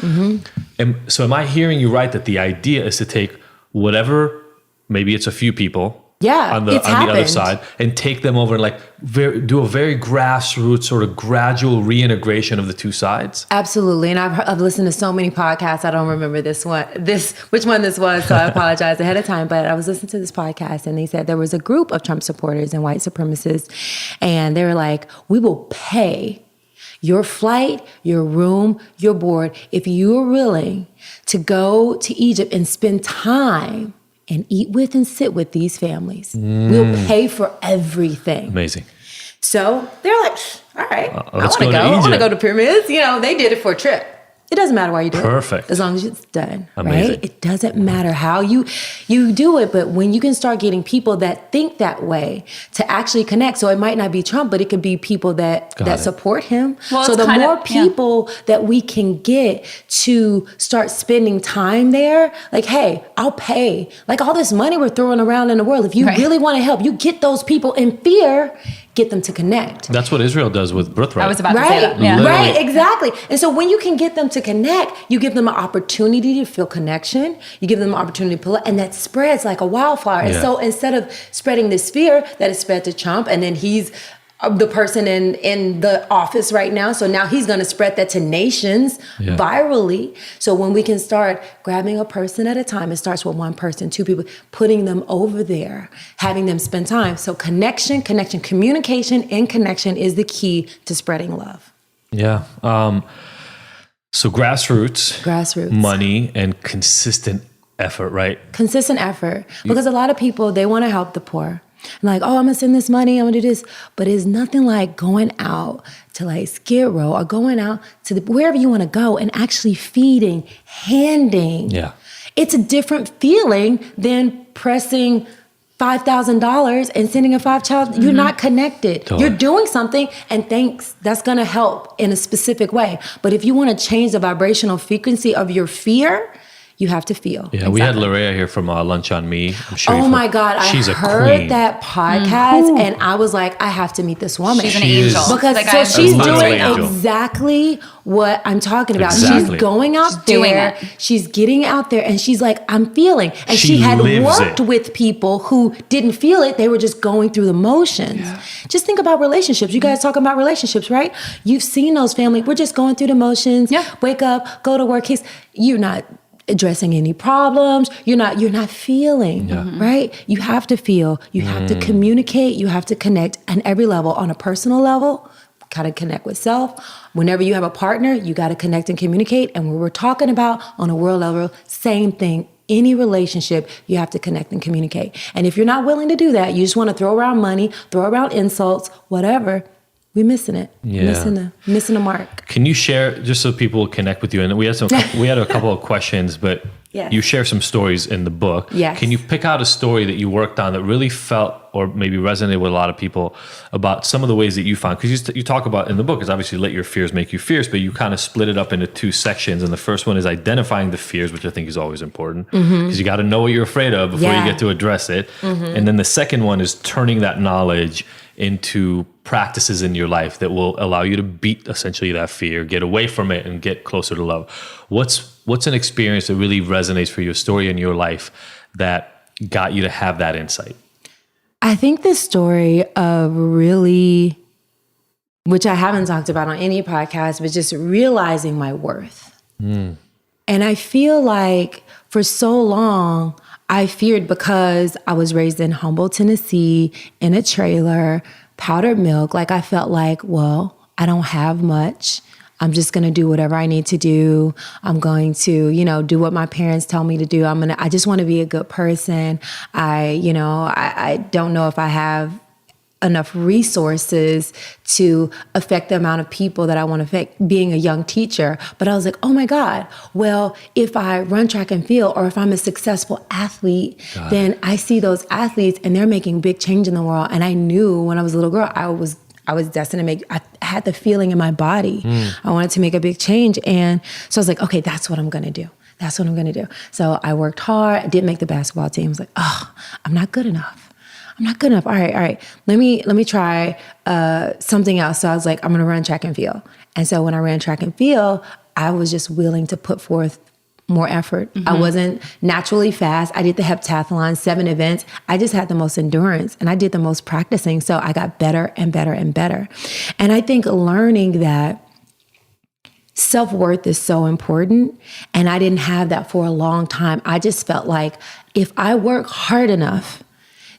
And so am I hearing you right that the idea is to take whatever, maybe it's a few people on the other side and take them over and like do a very grassroots sort of gradual reintegration of the two sides? Absolutely. And I've listened to so many podcasts. I don't remember which one this was, so I apologize ahead of time. But I was listening to this podcast and they said there was a group of Trump supporters and white supremacists. And they were like, we will pay your flight, your room, your board, if you are willing to go to Egypt and spend time and eat with and sit with these families. We'll pay for everything. Amazing. So they're like, all right, I want let's to go go. to I want to Egypt. go to pyramids. They did it for a trip. It doesn't matter why you do it. Perfect. As long as it's done, Amazing. right? It doesn't matter how you do it, but when you can start getting people that think that way to actually connect. So it might not be Trump, but it could be people that support him. Well, so the more people that we can get to start spending time there, like, hey, I'll pay. Like all this money we're throwing around in the world, if you really want to help, you get those people in fear, get them to connect. That's what Israel does with birthright. I was about to say that. Yeah. Right, exactly. And so when you can get them to connect, you give them an opportunity to feel connection. You give them an opportunity to pull up, and that spreads like a wildfire. And so instead of spreading this fear that is spread to Trump, and then he's the person in the office right now, so now he's going to spread that to nations virally. So when we can start grabbing a person at a time, it starts with one person, two people, putting them over there, having them spend time. So connection, communication, and connection is the key to spreading love. Yeah. So grassroots, money, and consistent effort, right? Consistent effort. Because a lot of people, they want to help the poor. And like, oh, I'm going to send this money, I'm going to do this. But it's nothing like going out to like Skid Row or going out to wherever you want to go and actually feeding, handing. Yeah. It's a different feeling than pressing $5,000 and sending a $5,000. You're not connected. Totally. You're doing something, and thanks, that's going to help in a specific way. But if you want to change the vibrational frequency of your fear, you have to feel. Yeah, we had Larea here from Lunch on Me. I'm sure oh my God, she's I a heard queen. that podcast and I was like, I have to meet this woman. She's an angel. Because Like, so she's literal doing angel. exactly what I'm talking about. Exactly. She's going out doing there, it. she's getting out there, and she's like, I'm feeling. And She she had lives worked it. with people who didn't feel it. They were just going through the motions. Yeah. Just think about relationships. You guys talking about relationships, right? You've seen those families. We're just going through the motions. Yeah. Wake up, go to work. You're not addressing any problems. You're not feeling, right? You have to feel, you have to communicate, you have to connect on every level. On a personal level, gotta connect with self. Whenever you have a partner, you gotta connect and communicate. And what we're talking about on a world level, same thing. Any relationship, you have to connect and communicate. And if you're not willing to do that, you just wanna throw around money, throw around insults, whatever, we're missing it. Yeah. Missing the mark. Can you share, just so people connect with you? And we had a couple of questions, but Yes. you share some stories in the book. Yes. Can you pick out a story that you worked on that really felt or maybe resonated with a lot of people about some of the ways that you found? Because you talk about in the book is obviously let your fears make you fierce, but you kind of split it up into two sections. And the first one is identifying the fears, which I think is always important because you got to know what you're afraid of before you get to address it. And then the second one is turning that knowledge into practices in your life that will allow you to beat essentially that fear, get away from it, and get closer to love. What's an experience that really resonates for you, a story in your life that got you to have that insight? I think the story of really, which I haven't talked about on any podcast, but just realizing my worth. And I feel like for so long, I feared because I was raised in Humboldt, Tennessee, in a trailer, powdered milk. Like I felt like, well, I don't have much. I'm just going to do whatever I need to do. I'm going to, do what my parents tell me to do. I just want to be a good person. I don't know if I have enough resources to affect the amount of people that I want to affect being a young teacher. But I was like, oh my God, well, if I run track and field or if I'm a successful athlete, then I see those athletes and they're making big change in the world. And I knew when I was a little girl, I was destined to I had the feeling in my body. I wanted to make a big change. And so I was like, okay, that's what I'm going to do. That's what I'm going to do. So I worked hard. I didn't make the basketball team. I was like, oh, I'm not good enough. I'm not good enough. All right. Let me try something else. So I was like, I'm going to run track and field. And so when I ran track and field, I was just willing to put forth more effort. I wasn't naturally fast. I did the heptathlon, 7 events. I just had the most endurance and I did the most practicing. So I got better and better and better. And I think learning that self-worth is so important. And I didn't have that for a long time. I just felt like if I work hard enough,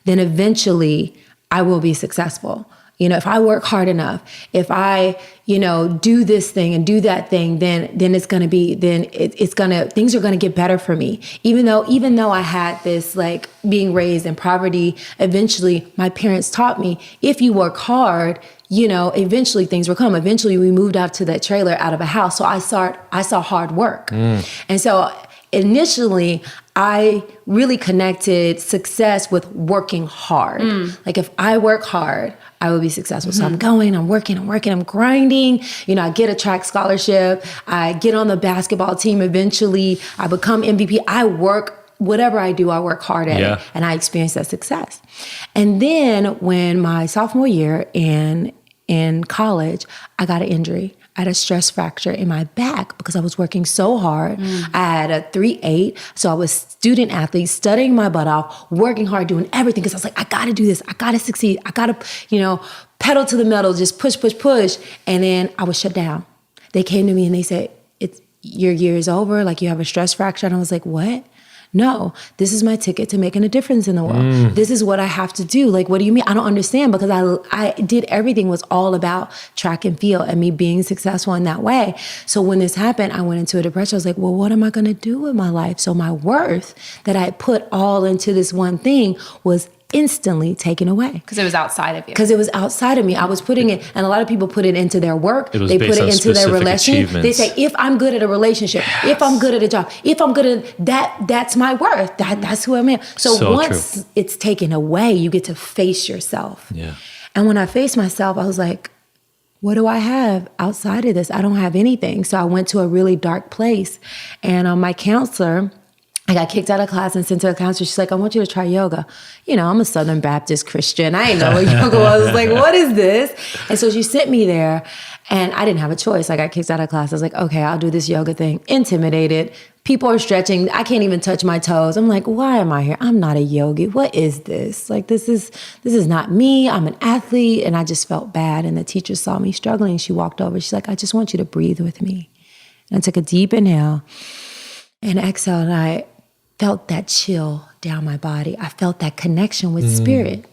then eventually I will be successful. If I work hard enough, if I, do this thing and do that thing, then things are going to get better for me. Even though I had this, like being raised in poverty, eventually my parents taught me, if you work hard, eventually things will come. Eventually we moved out to that trailer out of a house. So I saw hard work. And so initially, I really connected success with working hard. Like if I work hard, I will be successful. So I'm working, I'm grinding. I get a track scholarship. I get on the basketball team eventually. I become MVP. Whatever I do, I work hard at it. And I experience that success. And then when my sophomore year in college, I got an injury. I had a stress fracture in my back because I was working so hard. I had a 3.8. So I was student athlete, studying my butt off, working hard, doing everything. Because I was like, I got to do this. I got to succeed. I got to, pedal to the metal, just push. And then I was shut down. They came to me and they said, your year is over. Like you have a stress fracture. And I was like, what? No, this is my ticket to making a difference in the world. This is what I have to do. Like, what do you mean? I don't understand, because I did everything was all about track and field and me being successful in that way. So when this happened, I went into a depression. I was like, well, what am I going to do with my life? So my worth that I put all into this one thing was instantly taken away. Because it was outside of you. Because it was outside of me. I was putting it, and a lot of people put it into their work. They put it into their relationship. Achievements. They say, if I'm good at a relationship, if I'm good at a job, if I'm good at that, that's my worth. That's who I'm in. So once it's taken away, you get to face yourself. Yeah. And when I faced myself, I was like, what do I have outside of this? I don't have anything. So I went to a really dark place. And my counselor, I got kicked out of class and sent to a counselor. She's like, I want you to try yoga. I'm a Southern Baptist Christian. I didn't know what yoga was. I was like, what is this? And so she sent me there and I didn't have a choice. I got kicked out of class. I was like, okay, I'll do this yoga thing. Intimidated. People are stretching. I can't even touch my toes. I'm like, why am I here? I'm not a yogi. What is this? Like, this is not me. I'm an athlete. And I just felt bad. And the teacher saw me struggling. She walked over. She's like, I just want you to breathe with me. And I took a deep inhale and exhale. And I felt that chill down my body. I felt that connection with spirit.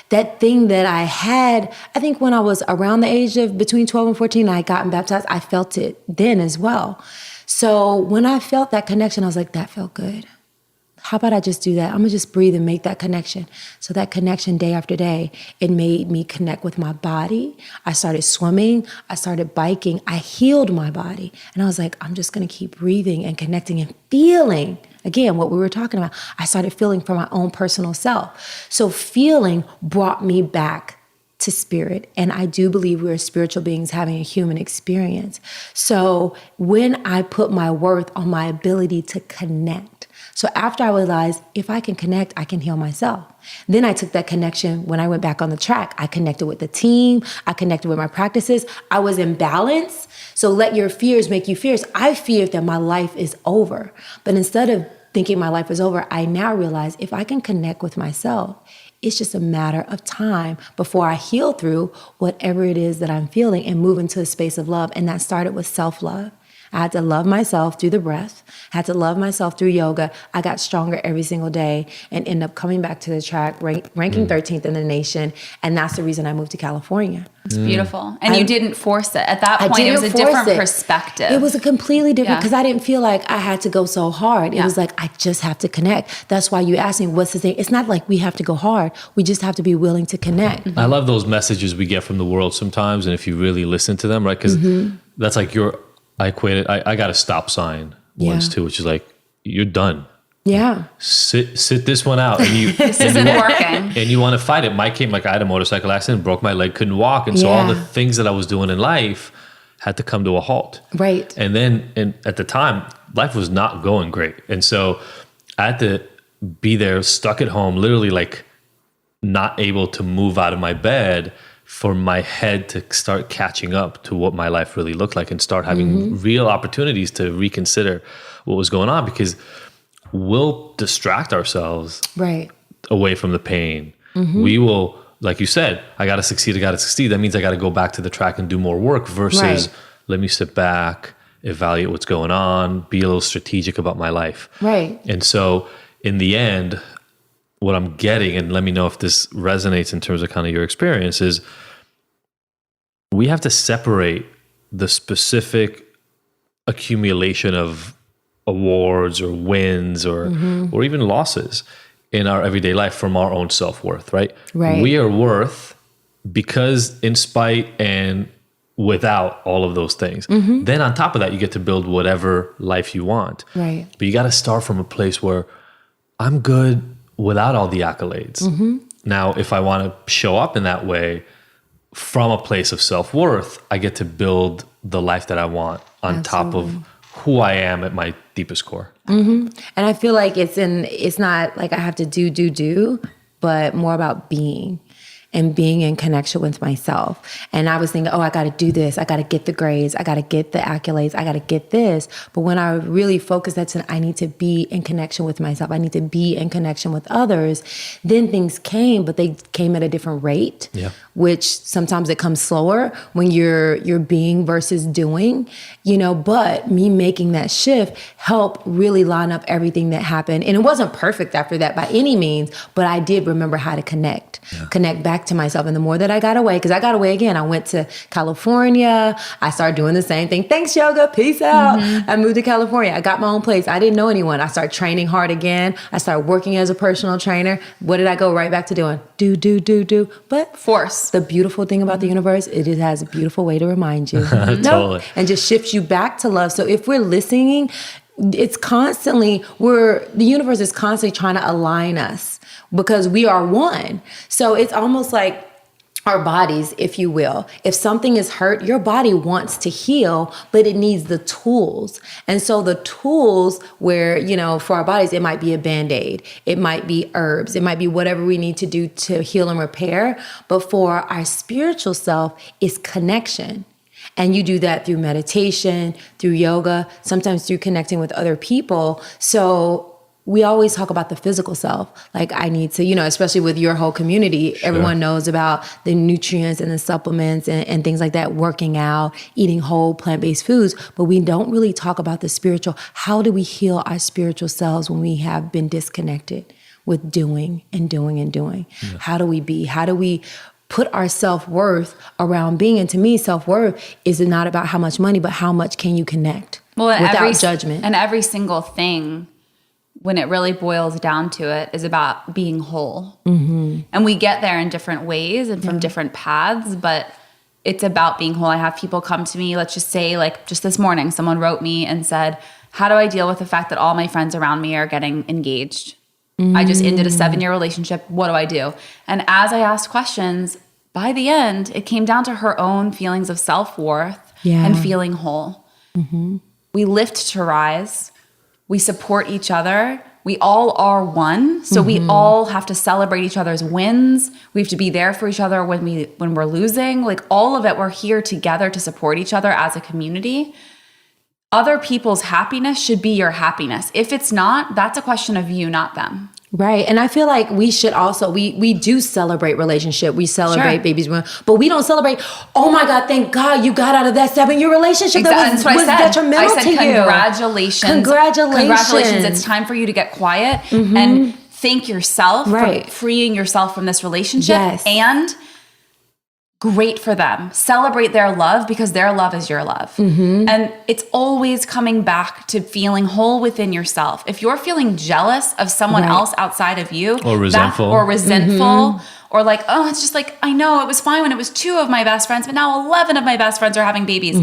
That thing that I had, I think when I was around the age of between 12 and 14, I had gotten baptized. I felt it then as well. So when I felt that connection, I was like, that felt good. how about I just do that? I'm gonna just breathe and make that connection. So that connection day after day, it made me connect with my body. I started swimming, I started biking, I healed my body. And I was like, I'm just gonna keep breathing and connecting and feeling. Again, what we were talking about, I started feeling for my own personal self. So feeling brought me back to spirit. And I do believe we're spiritual beings having a human experience. So when I put my worth on my ability to connect, so after I realized if I can connect, I can heal myself. Then I took that connection when I went back on the track. I connected with the team. I connected with my practices. I was in balance. So let your fears make you fierce. I feared that my life is over. But instead of thinking my life is over, I now realize if I can connect with myself, it's just a matter of time before I heal through whatever it is that I'm feeling and move into a space of love. And that started with self-love. I had to love myself through the breath. I had to love myself through yoga. I got stronger every single day and ended up coming back to the track, ranking 13th in the nation. And that's the reason I moved to California. It's beautiful. And you didn't force it. At that point, it was a different perspective. It was a completely different, because I didn't feel like I had to go so hard. It was like, I just have to connect. That's why you asked me, what's the thing? It's not like we have to go hard. We just have to be willing to connect. I love those messages we get from the world sometimes. And if you really listen to them, right? Because that's like I equated, I got a stop sign once too, which is like, you're done. Yeah. Sit this one out. And this isn't working. And you want to fight it. Mike came, like I had a motorcycle accident, broke my leg, couldn't walk. And so all the things that I was doing in life had to come to a halt. Right. And then at the time, life was not going great. And so I had to be there, stuck at home, literally like not able to move out of my bed for my head to start catching up to what my life really looked like and start having real opportunities to reconsider what was going on, because we'll distract ourselves away from the pain. We will, like you said, I got to succeed. That means I got to go back to the track and do more work versus let me sit back, evaluate what's going on, be a little strategic about my life. Right. And so in the end, what I'm getting, and let me know if this resonates in terms of kind of your experience, is we have to separate the specific accumulation of awards or wins or even losses in our everyday life from our own self-worth, right? We are worth because in spite and without all of those things. Then on top of that, you get to build whatever life you want. Right. But you got to start from a place where I'm good without all the accolades. Now, if I want to show up in that way from a place of self-worth, I get to build the life that I want on top of who I am at my deepest core. And I feel like it's not like I have to do, but more about being and being in connection with myself. And I was thinking, I got to do this. I got to get the grades. I got to get the accolades. I got to get this. But when I really focused that I need to be in connection with myself, I need to be in connection with others, then things came, but they came at a different rate, which sometimes it comes slower when you're being versus doing, but me making that shift helped really line up everything that happened. And it wasn't perfect after that by any means, but I did remember how to connect back to myself. And the more that I got away, because I got away again, I went to California. I started doing the same thing. Thanks, yoga. Peace out. I moved to California. I got my own place. I didn't know anyone. I started training hard again. I started working as a personal trainer. What did I go right back to doing? Do. But force. The beautiful thing about the universe, it has a beautiful way to remind you. Totally. And just shifts you back to love. So if we're listening, it's constantly, the universe is constantly trying to align us because we are one. So it's almost like our bodies, if you will. If something is hurt, your body wants to heal, but it needs the tools. And so the tools where, for our bodies, it might be a Band-Aid, it might be herbs, it might be whatever we need to do to heal and repair. But for our spiritual self, it's connection. And you do that through meditation, through yoga, sometimes through connecting with other people. So we always talk about the physical self. Like I need to, especially with your whole community, everyone knows about the nutrients and the supplements and things like that, working out, eating whole plant-based foods. But we don't really talk about the spiritual. How do we heal our spiritual selves when we have been disconnected with doing and doing and doing? Yeah. How do we be? How do we put our self-worth around being? And to me, self-worth is not about how much money, but how much can you connect without judgment. And every single thing when it really boils down to it, is about being whole. And we get there in different ways and from different paths, but it's about being whole. I have people come to me, let's just say, like just this morning, someone wrote me and said, how do I deal with the fact that all my friends around me are getting engaged? I just ended a 7-year relationship. What do I do? And as I asked questions, by the end, it came down to her own feelings of self-worth and feeling whole. We lift to rise. We support each other. We all are one. So we all have to celebrate each other's wins. We have to be there for each other when we're losing. Like all of it, we're here together to support each other as a community. Other people's happiness should be your happiness. If it's not, that's a question of you, not them. Right. And I feel like we should also, we do celebrate relationship. We celebrate babies, but we don't celebrate, oh my God, thank God you got out of that 7-year relationship that was detrimental to you. Congratulations. Congratulations. It's time for you to get quiet and thank yourself for freeing yourself from this relationship. And great for them. Celebrate their love because their love is your love. And it's always coming back to feeling whole within yourself. If you're feeling jealous of someone else outside of you, or resentful, or like, oh, it's just like, I know it was fine when it was 2 of my best friends, but now 11 of my best friends are having babies.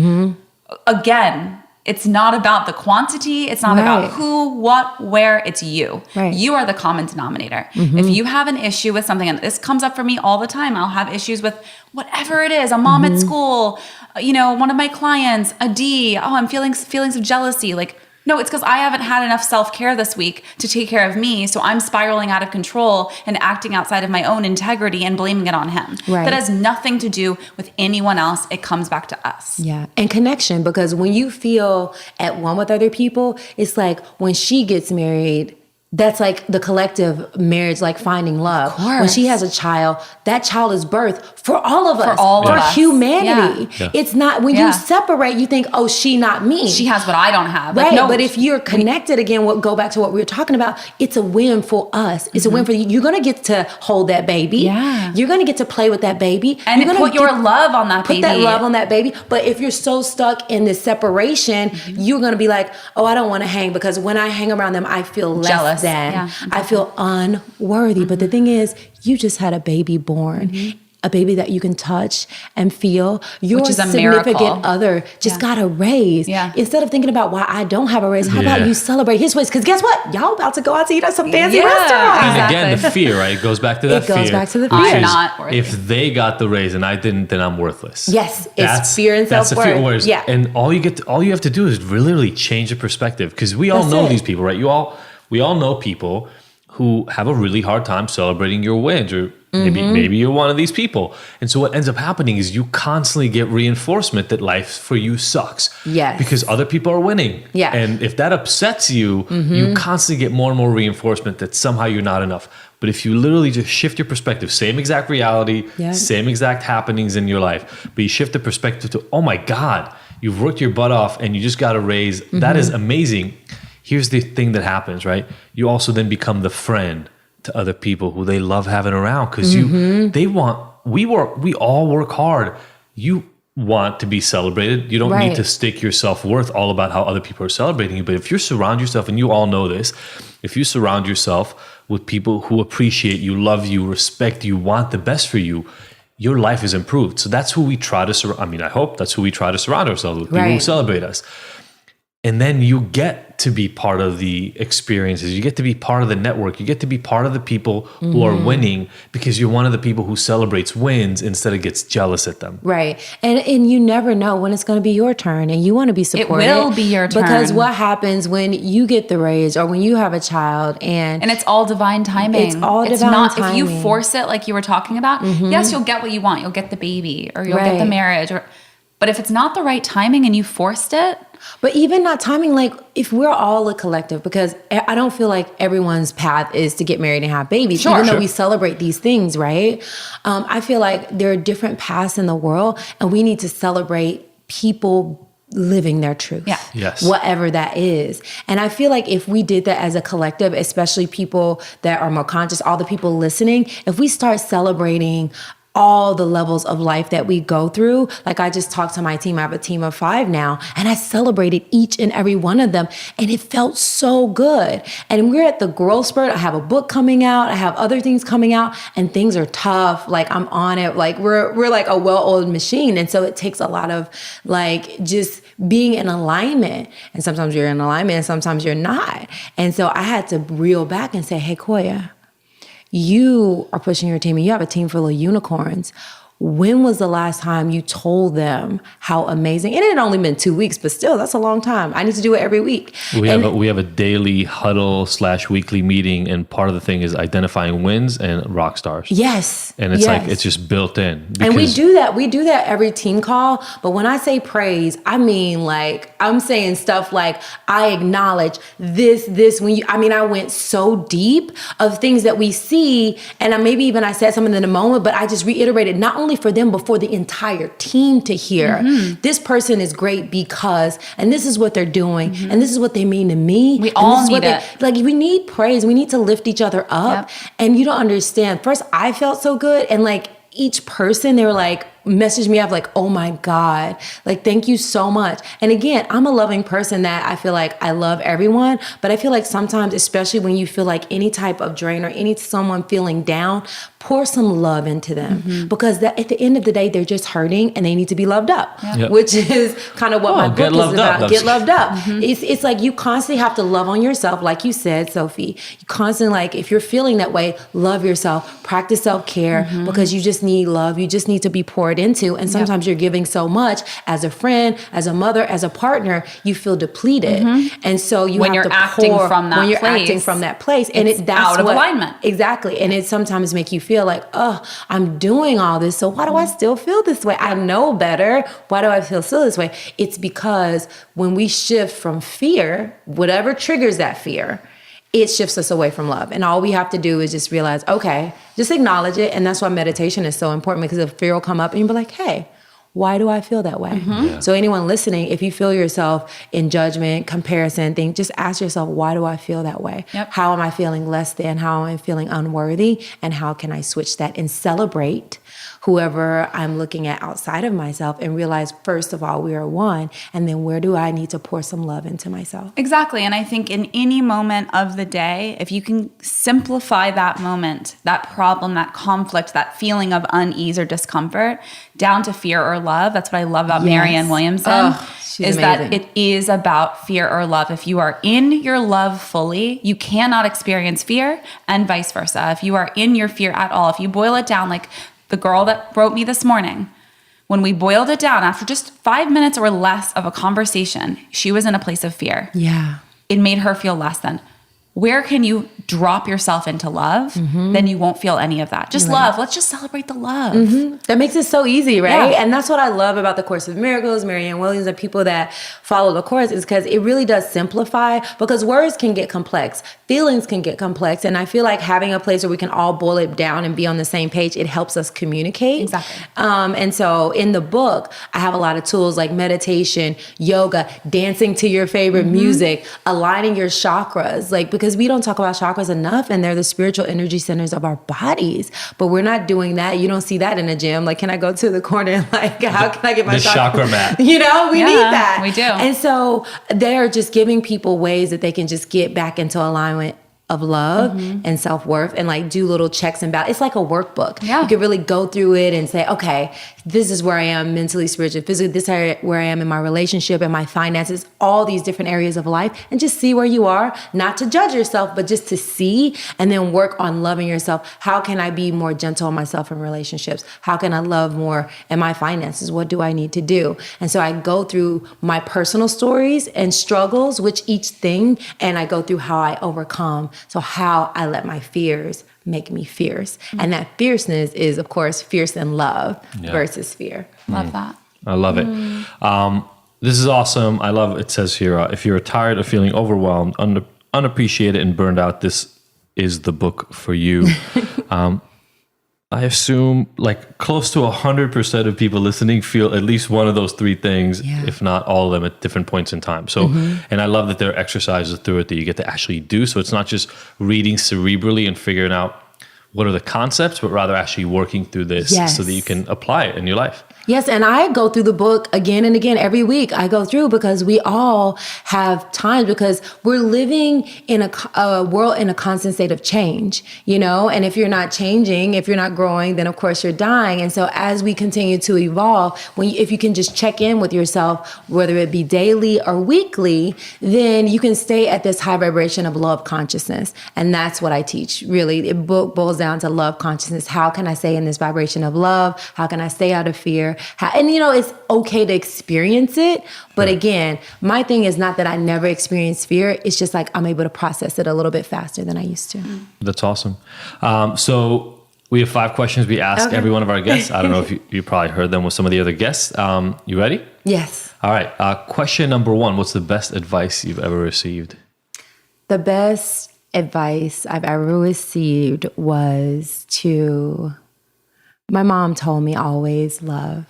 Again, it's not about the quantity. It's not about who, what, where. It's you. You are the common denominator. If you have an issue with something, and this comes up for me all the time, I'll have issues with whatever it is, a mom at school, one of my clients, a D, I'm feeling feelings of jealousy. Like, no, it's because I haven't had enough self-care this week to take care of me. So I'm spiraling out of control and acting outside of my own integrity and blaming it on him. That has nothing to do with anyone else. It comes back to us. Yeah. And connection, because when you feel at one with other people, it's like when she gets married, that's like the collective marriage, like finding love. When she has a child, that child is birth for all of us, for humanity. It's not when you separate, you think, oh, she not me. She has what I don't have. Like, no, but if you're connected again, go back to what we were talking about. It's a win for us. It's a win for you. You're going to get to hold that baby. You're going to get to play with that baby. And you're put your love on that baby. Put that love on that baby. But if you're so stuck in this separation, you're going to be like, oh, I don't want to hang because when I hang around them, I feel less jealous. I feel unworthy. But the thing is, you just had a baby born. A baby that you can touch and feel. Your significant other just got a raise. Instead of thinking about why I don't have a raise, how about you celebrate his raise? Because guess what? Y'all about to go out to eat at some fancy restaurant. And again, the fear, right? It goes back to that fear. It goes back to the fear. I'm not worthy. If they got the raise and I didn't, then I'm worthless. Yes, it's fear and self-worth. That's the fear. And all you have to do is literally change the perspective, because we all know these people, right? We all know people who have a really hard time celebrating your wins, or maybe you're one of these people. And so what ends up happening is you constantly get reinforcement that life for you sucks. Because other people are winning. And if that upsets you, you constantly get more and more reinforcement that somehow you're not enough. But if you literally just shift your perspective, same exact reality, same exact happenings in your life, but you shift the perspective to, oh my God, you've worked your butt off and you just got a raise. That is amazing. Here's the thing that happens, right? You also then become the friend to other people who they love having around, because we all work hard. You want to be celebrated. You don't need to stick your self-worth all about how other people are celebrating you. But if you surround yourself, and you all know this, if you surround yourself with people who appreciate you, love you, respect you, want the best for you, your life is improved. So that's who we try to I hope that's who we try to surround ourselves with, people who celebrate us. And then you get to be part of the experiences. You get to be part of the network. You get to be part of the people who are winning, because you're one of the people who celebrates wins instead of gets jealous at them. And you never know when it's going to be your turn, and you want to be supported. It will be your turn. Because what happens when you get the raise, or when you have a child, and it's all divine timing. It's all divine timing. If you force it, like you were talking about, yes, you'll get what you want. You'll get the baby, or you'll get the marriage, but if it's not the right timing and you forced it. But even not timing, like if we're all a collective, because I don't feel like everyone's path is to get married and have babies, even though we celebrate these things, right? I feel like there are different paths in the world, and we need to celebrate people living their truth. Whatever that is. And I feel like if we did that as a collective, especially people that are more conscious, all the people listening, if we start celebrating all the levels of life that we go through. Like I just talked to my team. I have a team of 5 now, and I celebrated each and every one of them, and it felt so good. And we're at the growth spurt. I have a book coming out. I have other things coming out, and things are tough. Like I'm on it. Like we're like a well-oiled machine. And so it takes a lot of like just being in alignment. And sometimes you're in alignment and sometimes you're not. And so I had to reel back and say, hey, Koya, you are pushing your team and you have a team full of unicorns. When was the last time you told them how amazing? And it had only been 2 weeks, but still, that's a long time. I need to do it every week. We have a daily huddle / weekly meeting, and part of the thing is identifying wins and rock stars. Yes. And it's like, it's just built in. And we do that. We do that every team call. But when I say praise, I mean like, I'm saying stuff like, I acknowledge this, I went so deep of things that we see. And maybe even I said something in a moment, but I just reiterated not only for them, but for the entire team to hear. Mm-hmm. This person is great because, and this is what they're doing, mm-hmm. and this is what they mean to me. We all need it. Like we need praise. We need to lift each other up. Yep. And you don't understand. First, I felt so good, and like each person, they were like, messaged me up like, oh my God, like, thank you so much. And again, I'm a loving person that I feel like I love everyone, but I feel like sometimes, especially when you feel like any type of drain or someone feeling down, pour some love into them, mm-hmm. because at the end of the day, they're just hurting and they need to be loved up, yep. which is kind of what my book is about. Get loved up. Mm-hmm. It's like you constantly have to love on yourself. Like you said, Sophie, you constantly, like, if you're feeling that way, love yourself, practice self-care, mm-hmm. because you just need love. You just need to be poured into. And sometimes you're giving so much as a friend, as a mother, as a partner, you feel depleted. Mm-hmm. And so when you're acting from that place, and that's out of alignment. Exactly. And it sometimes make you feel like, oh, I'm doing all this, so why do I still feel this way? I know better. Why do I feel still this way? It's because when we shift from fear, whatever triggers that fear, it shifts us away from love. And all we have to do is just realize, okay, just acknowledge it. And that's why meditation is so important, because if fear will come up and you'll be like, hey, why do I feel that way? Mm-hmm. Yeah. So anyone listening, if you feel yourself in judgment, comparison, just ask yourself, why do I feel that way? Yep. How am I feeling less than? How am I feeling unworthy? And how can I switch that and celebrate whoever I'm looking at outside of myself and realize, first of all, we are one. And then where do I need to pour some love into myself? Exactly. And I think in any moment of the day, if you can simplify that moment, that problem, that conflict, that feeling of unease or discomfort down to fear or love, that's what I love about Marianne Williamson, is amazing. That it is about fear or love. If you are in your love fully, you cannot experience fear, and vice versa. If you are in your fear at all, if you boil it down, like the girl that wrote me this morning, when we boiled it down after just 5 minutes or less of a conversation, she was in a place of fear. Yeah. It made her feel less than. Where can you drop yourself into love? Mm-hmm. Then you won't feel any of that. Just love. Let's just celebrate the love. Mm-hmm. That makes it so easy, right? Yeah. And that's what I love about the Course of Miracles, Marianne Williams, and people that follow the Course, is because it really does simplify, because words can get complex. Feelings can get complex. And I feel like having a place where we can all boil it down and be on the same page, it helps us communicate. Exactly. And so in the book, I have a lot of tools like meditation, yoga, dancing to your favorite mm-hmm. music, aligning your chakras, because we don't talk about chakras enough, and they're the spiritual energy centers of our bodies, but we're not doing that. You don't see that in a gym. Like, can I go to the corner and how can I get my chakra mat? We need that. We do. And so they're just giving people ways that they can just get back into alignment of love mm-hmm. and self-worth, and do little checks and balances. It's like a workbook. Yeah. You can really go through it and say, okay, this is where I am mentally, spiritually, physically, this is where I am in my relationship and my finances, all these different areas of life, and just see where you are, not to judge yourself, but just to see, and then work on loving yourself. How can I be more gentle on myself in relationships? How can I love more in my finances? What do I need to do? And so I go through my personal stories and struggles with each thing, and I go through how I overcome. So how I let my fears make me fierce. Mm-hmm. And that fierceness is, of course, fierce in love versus fear. Love that. I love it. This is awesome. I love it. Says here, if you're tired of feeling overwhelmed, unappreciated, and burned out, this is the book for you. I assume close to 100% of people listening feel at least one of those three things, if not all of them, at different points in time. So, and I love that there are exercises through it that you get to actually do. So it's not just reading cerebrally and figuring out what are the concepts, but rather actually working through this Yes. so that you can apply it in your life. Yes, and I go through the book again and again every week. I go through because we all have times, because we're living in a world in a constant state of change, and if you're not changing, if you're not growing, then of course you're dying. And so as we continue to evolve, if you can just check in with yourself, whether it be daily or weekly, then you can stay at this high vibration of love consciousness. And that's what I teach. Really, it boils down to love consciousness. How can I stay in this vibration of love? How can I stay out of fear? And it's okay to experience it. But again, my thing is not that I never experienced fear. It's just like I'm able to process it a little bit faster than I used to. That's awesome. So we have 5 questions we ask every one of our guests. I don't know if you probably heard them with some of the other guests. You ready? Yes. All right. Question number 1. What's the best advice you've ever received? The best advice I've ever received was my mom told me always love.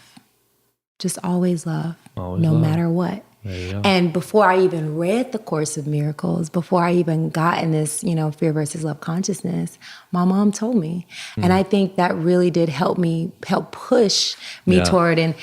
Just always love, no matter what. And before I even read The Course of Miracles, before I even got in this, fear versus love consciousness, my mom told me. And I think that really did help push me toward. And,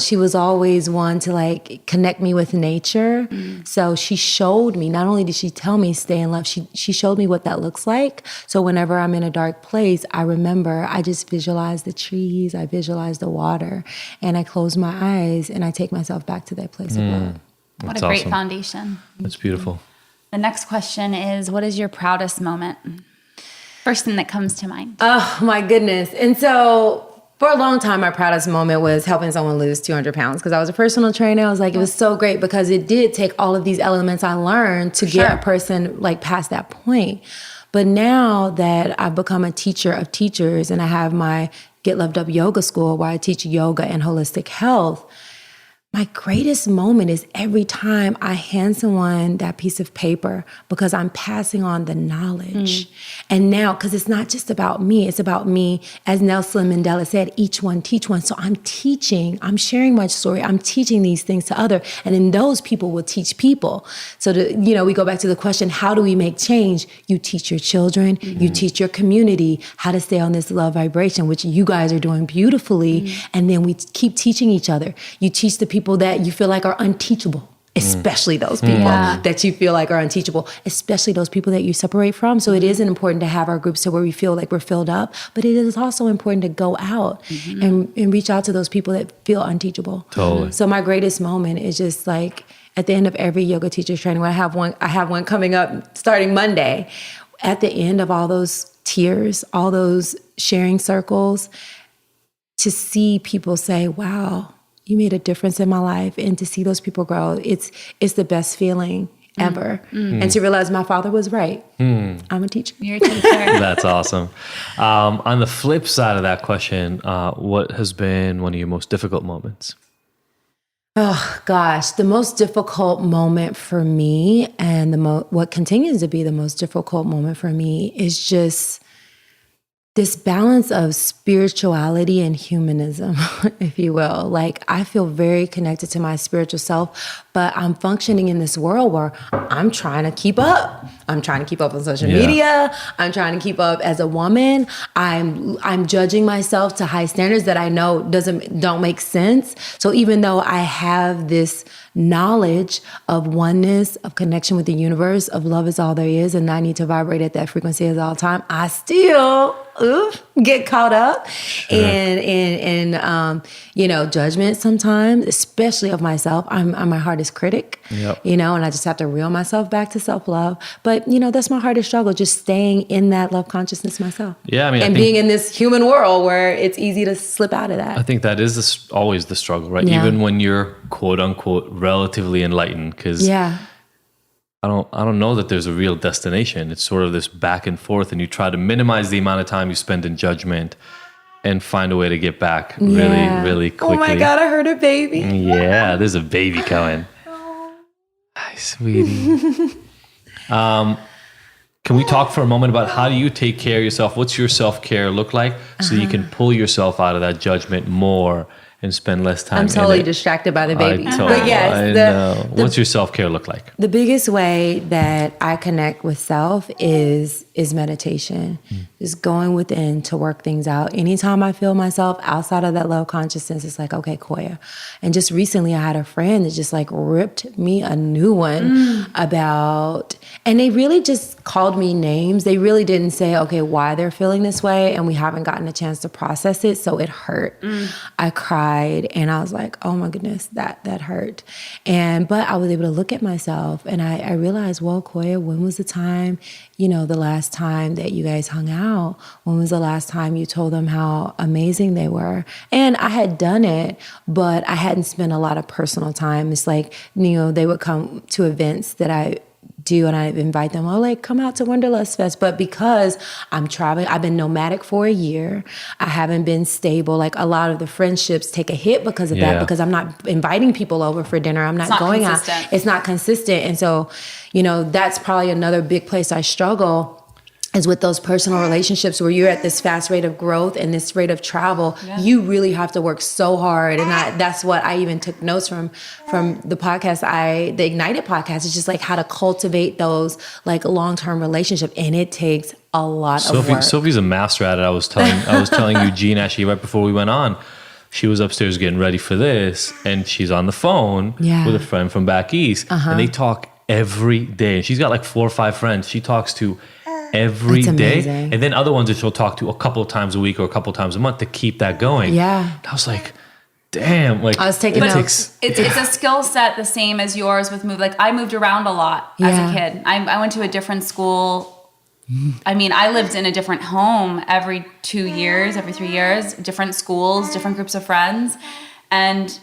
she was always one to connect me with nature. So she showed me, not only did she tell me stay in love, she showed me what that looks like. So whenever I'm in a dark place, I remember I just visualize the trees, I visualize the water, and I close my eyes and I take myself back to that place of love. What a great foundation. That's beautiful. The next question is, what is your proudest moment? First thing that comes to mind. Oh, my goodness. And so for a long time, my proudest moment was helping someone lose 200 pounds because I was a personal trainer. I was like, it was so great because it did take all of these elements I learned to get a person past that point. But now that I've become a teacher of teachers and I have my Get Loved Up yoga school where I teach yoga and holistic health, my greatest moment is every time I hand someone that piece of paper because I'm passing on the knowledge. And now, because it's not just about me, it's about me, as Nelson Mandela said, each one teach one. So I'm teaching, I'm sharing my story, I'm teaching these things to others, and then those people will teach people. So, we go back to the question, how do we make change? You teach your children, you teach your community how to stay on this love vibration, which you guys are doing beautifully. And then we keep teaching each other. You teach the people that you feel like are unteachable, especially those people that you feel like are unteachable, especially those people that you separate from. So it is important to have our groups to where we feel like we're filled up, but it is also important to go out and reach out to those people that feel unteachable. Totally. So my greatest moment is just at the end of every yoga teacher's training, I have one coming up starting Monday. At the end of all those tears, all those sharing circles, to see people say, wow, you made a difference in my life, and to see those people grow, it's the best feeling ever. And to realize my father was right. I'm a teacher. You're a teacher. That's awesome. On the flip side of that question, what has been one of your most difficult moments? Oh gosh, the most difficult moment for me, and what continues to be the most difficult moment for me, is just this balance of spirituality and humanism, if you will. I feel very connected to my spiritual self, but I'm functioning in this world where I'm trying to keep up. I'm trying to keep up on social media. I'm trying to keep up as a woman. I'm judging myself to high standards that I know don't make sense. So even though I have this knowledge of oneness, of connection with the universe, of love is all there is, and I need to vibrate at that frequency at all time, I still get caught up in judgment sometimes, especially of myself. I'm my hardest critic, and I just have to reel myself back to self-love. But, that's my hardest struggle, just staying in that love consciousness myself. Yeah, I think being in this human world where it's easy to slip out of that. I think that is always the struggle, right? Yeah. Even when you're quote unquote relatively enlightened, because I don't know that there's a real destination. It's sort of this back and forth, and you try to minimize the amount of time you spend in judgment and find a way to get back really, really quickly. Oh my God, I heard a baby. Yeah, there's a baby coming. Hi, sweetie. Can we talk for a moment about how do you take care of yourself? What's your self-care look like so you can pull yourself out of that judgment more and spend less time. I'm totally in it. distracted by the baby. I But yes, I know. What's your self-care look like? the biggest way that I connect with self is meditation. Just going within to work things out. Anytime I feel myself outside of that low consciousness, it's like, okay, Koya. And just recently I had a friend that just like ripped me a new one about, and they really just called me names. They really didn't say, okay, why they're feeling this way, and we haven't gotten a chance to process it, so it hurt. I cried and I was like, oh my goodness, that hurt. But I was able to look at myself and I realized, well, Koya, when was the time, the last time that you guys hung out? When was the last time you told them how amazing they were? And I had done it, but I hadn't spent a lot of personal time. It's like, they would come to events that I do and I invite them, come out to Wanderlust Fest. But because I'm traveling, I've been nomadic for a year. I haven't been stable. Like a lot of the friendships take a hit because of that, because I'm not inviting people over for dinner. I'm not going out. It's not consistent. And so, that's probably another big place I struggle is with those personal relationships where you're at this fast rate of growth and this rate of travel. You really have to work so hard. And that's what I even took notes from the podcast, the Ignited podcast. It's just like how to cultivate those like long-term relationship. And it takes a lot of work. Sophie's a master at it. I was telling Eugene actually right before we went on, she was upstairs getting ready for this and she's on the phone with a friend from back east and they talk every day. And she's got like 4 or 5 friends she talks to every day, and then other ones that she'll talk to a couple of times a week or a couple of times a month to keep that going. I was like, damn, like I was taking notes. It's a skill set the same as yours with move. Like I moved around a lot as a kid. I went to a different school. I mean, I lived in a different home every 2 years, every 3 years, different schools, different groups of friends, and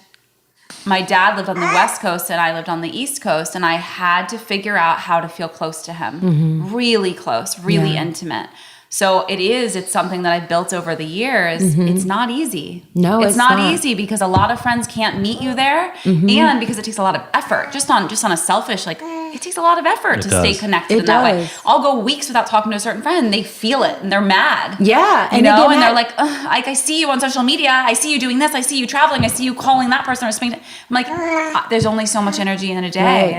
my dad lived on the West Coast and I lived on the East Coast, and I had to figure out how to feel close to him, really close, really intimate. So it's something that I built over the years. It's not easy. No, it's not easy because a lot of friends can't meet you there, and because it takes a lot of effort. Just on a selfish, like it takes a lot of effort to stay connected in that way. I'll go weeks without talking to a certain friend, and they feel it and they're mad. Yeah, and they're like, I see you on social media. I see you doing this. I see you traveling. I see you calling that person or spending. I'm like, there's only so much energy in a day,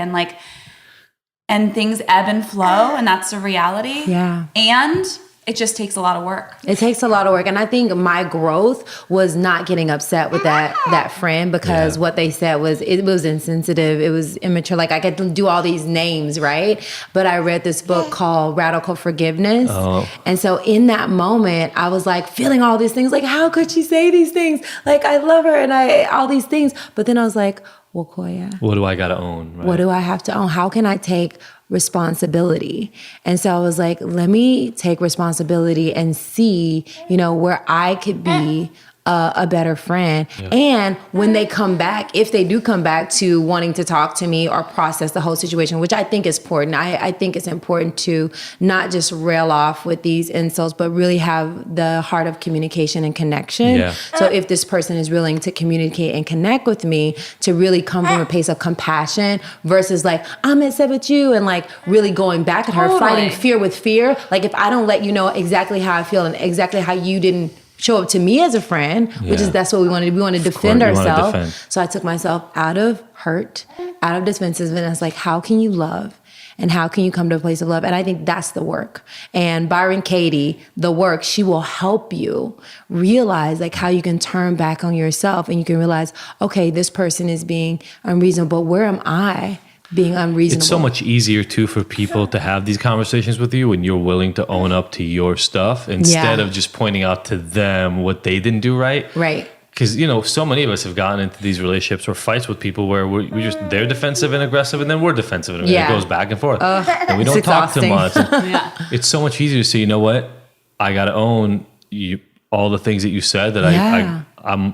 and things ebb and flow, and that's the reality. Yeah, and it just takes a lot of work. It takes a lot of work. And I think my growth was not getting upset with that friend because what they said was, it was insensitive. It was immature. Like I could do all these names, right? But I read this book called Radical Forgiveness. And so in that moment, I was like feeling all these things. Like, how could she say these things? Like, I love her and all these things. But then I was like, well, Koya, what do I got to own? Right? What do I have to own? How can I take responsibility? And so I was like, let me take responsibility and see, where I could be a better friend. And when they come back, if they do come back to wanting to talk to me or process the whole situation, which I think is important. I think it's important to not just rail off with these insults, but really have the heart of communication and connection. So if this person is willing to communicate and connect with me, to really come from a place of compassion versus like, I'm upset with you, and like really going back at her, fighting fear with fear. Like if I don't let you know exactly how I feel and exactly how you didn't show up to me as a friend, which is that's what we want to do. We want to defend ourselves. So I took myself out of hurt, out of defensiveness, and I was like, how can you love? And how can you come to a place of love? And I think that's the work. And Byron Katie, the work, she will help you realize like how you can turn back on yourself and you can realize, okay, this person is being unreasonable. Where am I being unreasonable? It's so much easier too for people to have these conversations with you when you're willing to own up to your stuff instead of just pointing out to them what they didn't do right. Right. Because, so many of us have gotten into these relationships or fights with people where they're defensive and aggressive and then we're defensive and it goes back and forth. And we don't talk too much. It's so much easier to say, you know what? I got to own all the things that you said that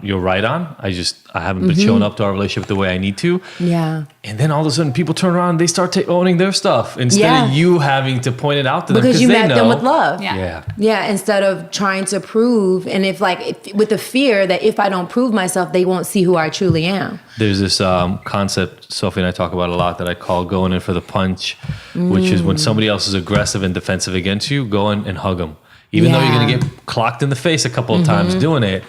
you're right on. I haven't been showing up to our relationship the way I need to. Yeah. And then all of a sudden people turn around and they start owning their stuff instead of you having to point it out to them. Because you met them with love. Yeah. Instead of trying to prove. And if with the fear that if I don't prove myself, they won't see who I truly am. There's this concept Sophie and I talk about a lot that I call going in for the punch, which is when somebody else is aggressive and defensive against you, go in and hug them. Even though you're going to get clocked in the face a couple of times doing it,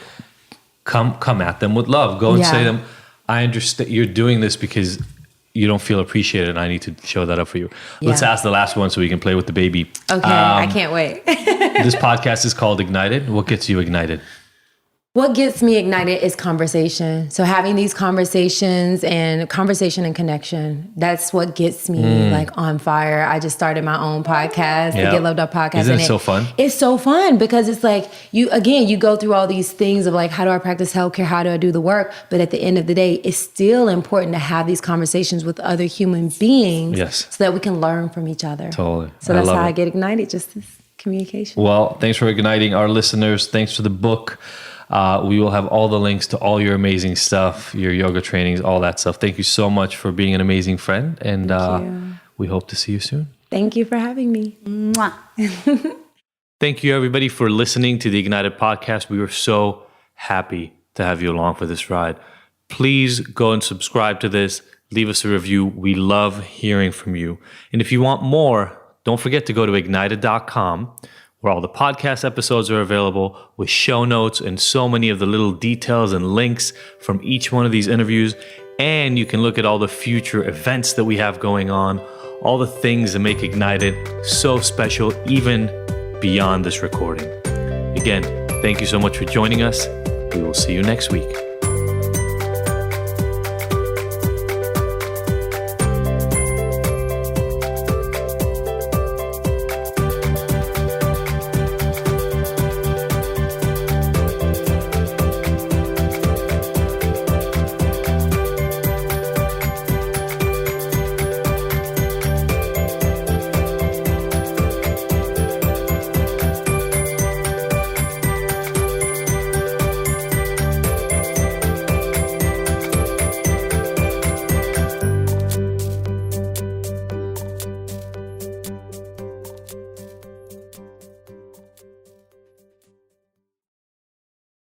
come at them with love. Go and Yeah. say to them, I understand you're doing this because you don't feel appreciated, and I need to show that up for you. Let's Yeah. ask the last one so we can play with the baby. Okay, I can't wait. This podcast is called Ignited. What gets you ignited? What gets me ignited is conversation. So having these conversations and connection, that's what gets me like on fire. I just started my own podcast, the Yeah. Get Loved Up podcast. Isn't and it so fun? It's so fun because it's like you go through all these things of like, how do I practice healthcare? How do I do the work? But at the end of the day, it's still important to have these conversations with other human beings Yes. so that we can learn from each other. Totally. So I that's love how it. I get ignited, just this communication. Well, thanks for igniting our listeners. Thanks for the book. We will have all the links to all your amazing stuff, your yoga trainings, all that stuff. Thank you so much for being an amazing friend. And you. we hope to see you soon. Thank you for having me. Mwah. Thank you, everybody, for listening to the Ignited podcast. We were so happy to have you along for this ride. Please go and subscribe to this. Leave us a review. We love hearing from you. And if you want more, don't forget to go to ignited.com, where all the podcast episodes are available with show notes and so many of the little details and links from each one of these interviews. And you can look at all the future events that we have going on, all the things that make Ignited so special, even beyond this recording. Again, thank you so much for joining us. We will see you next week.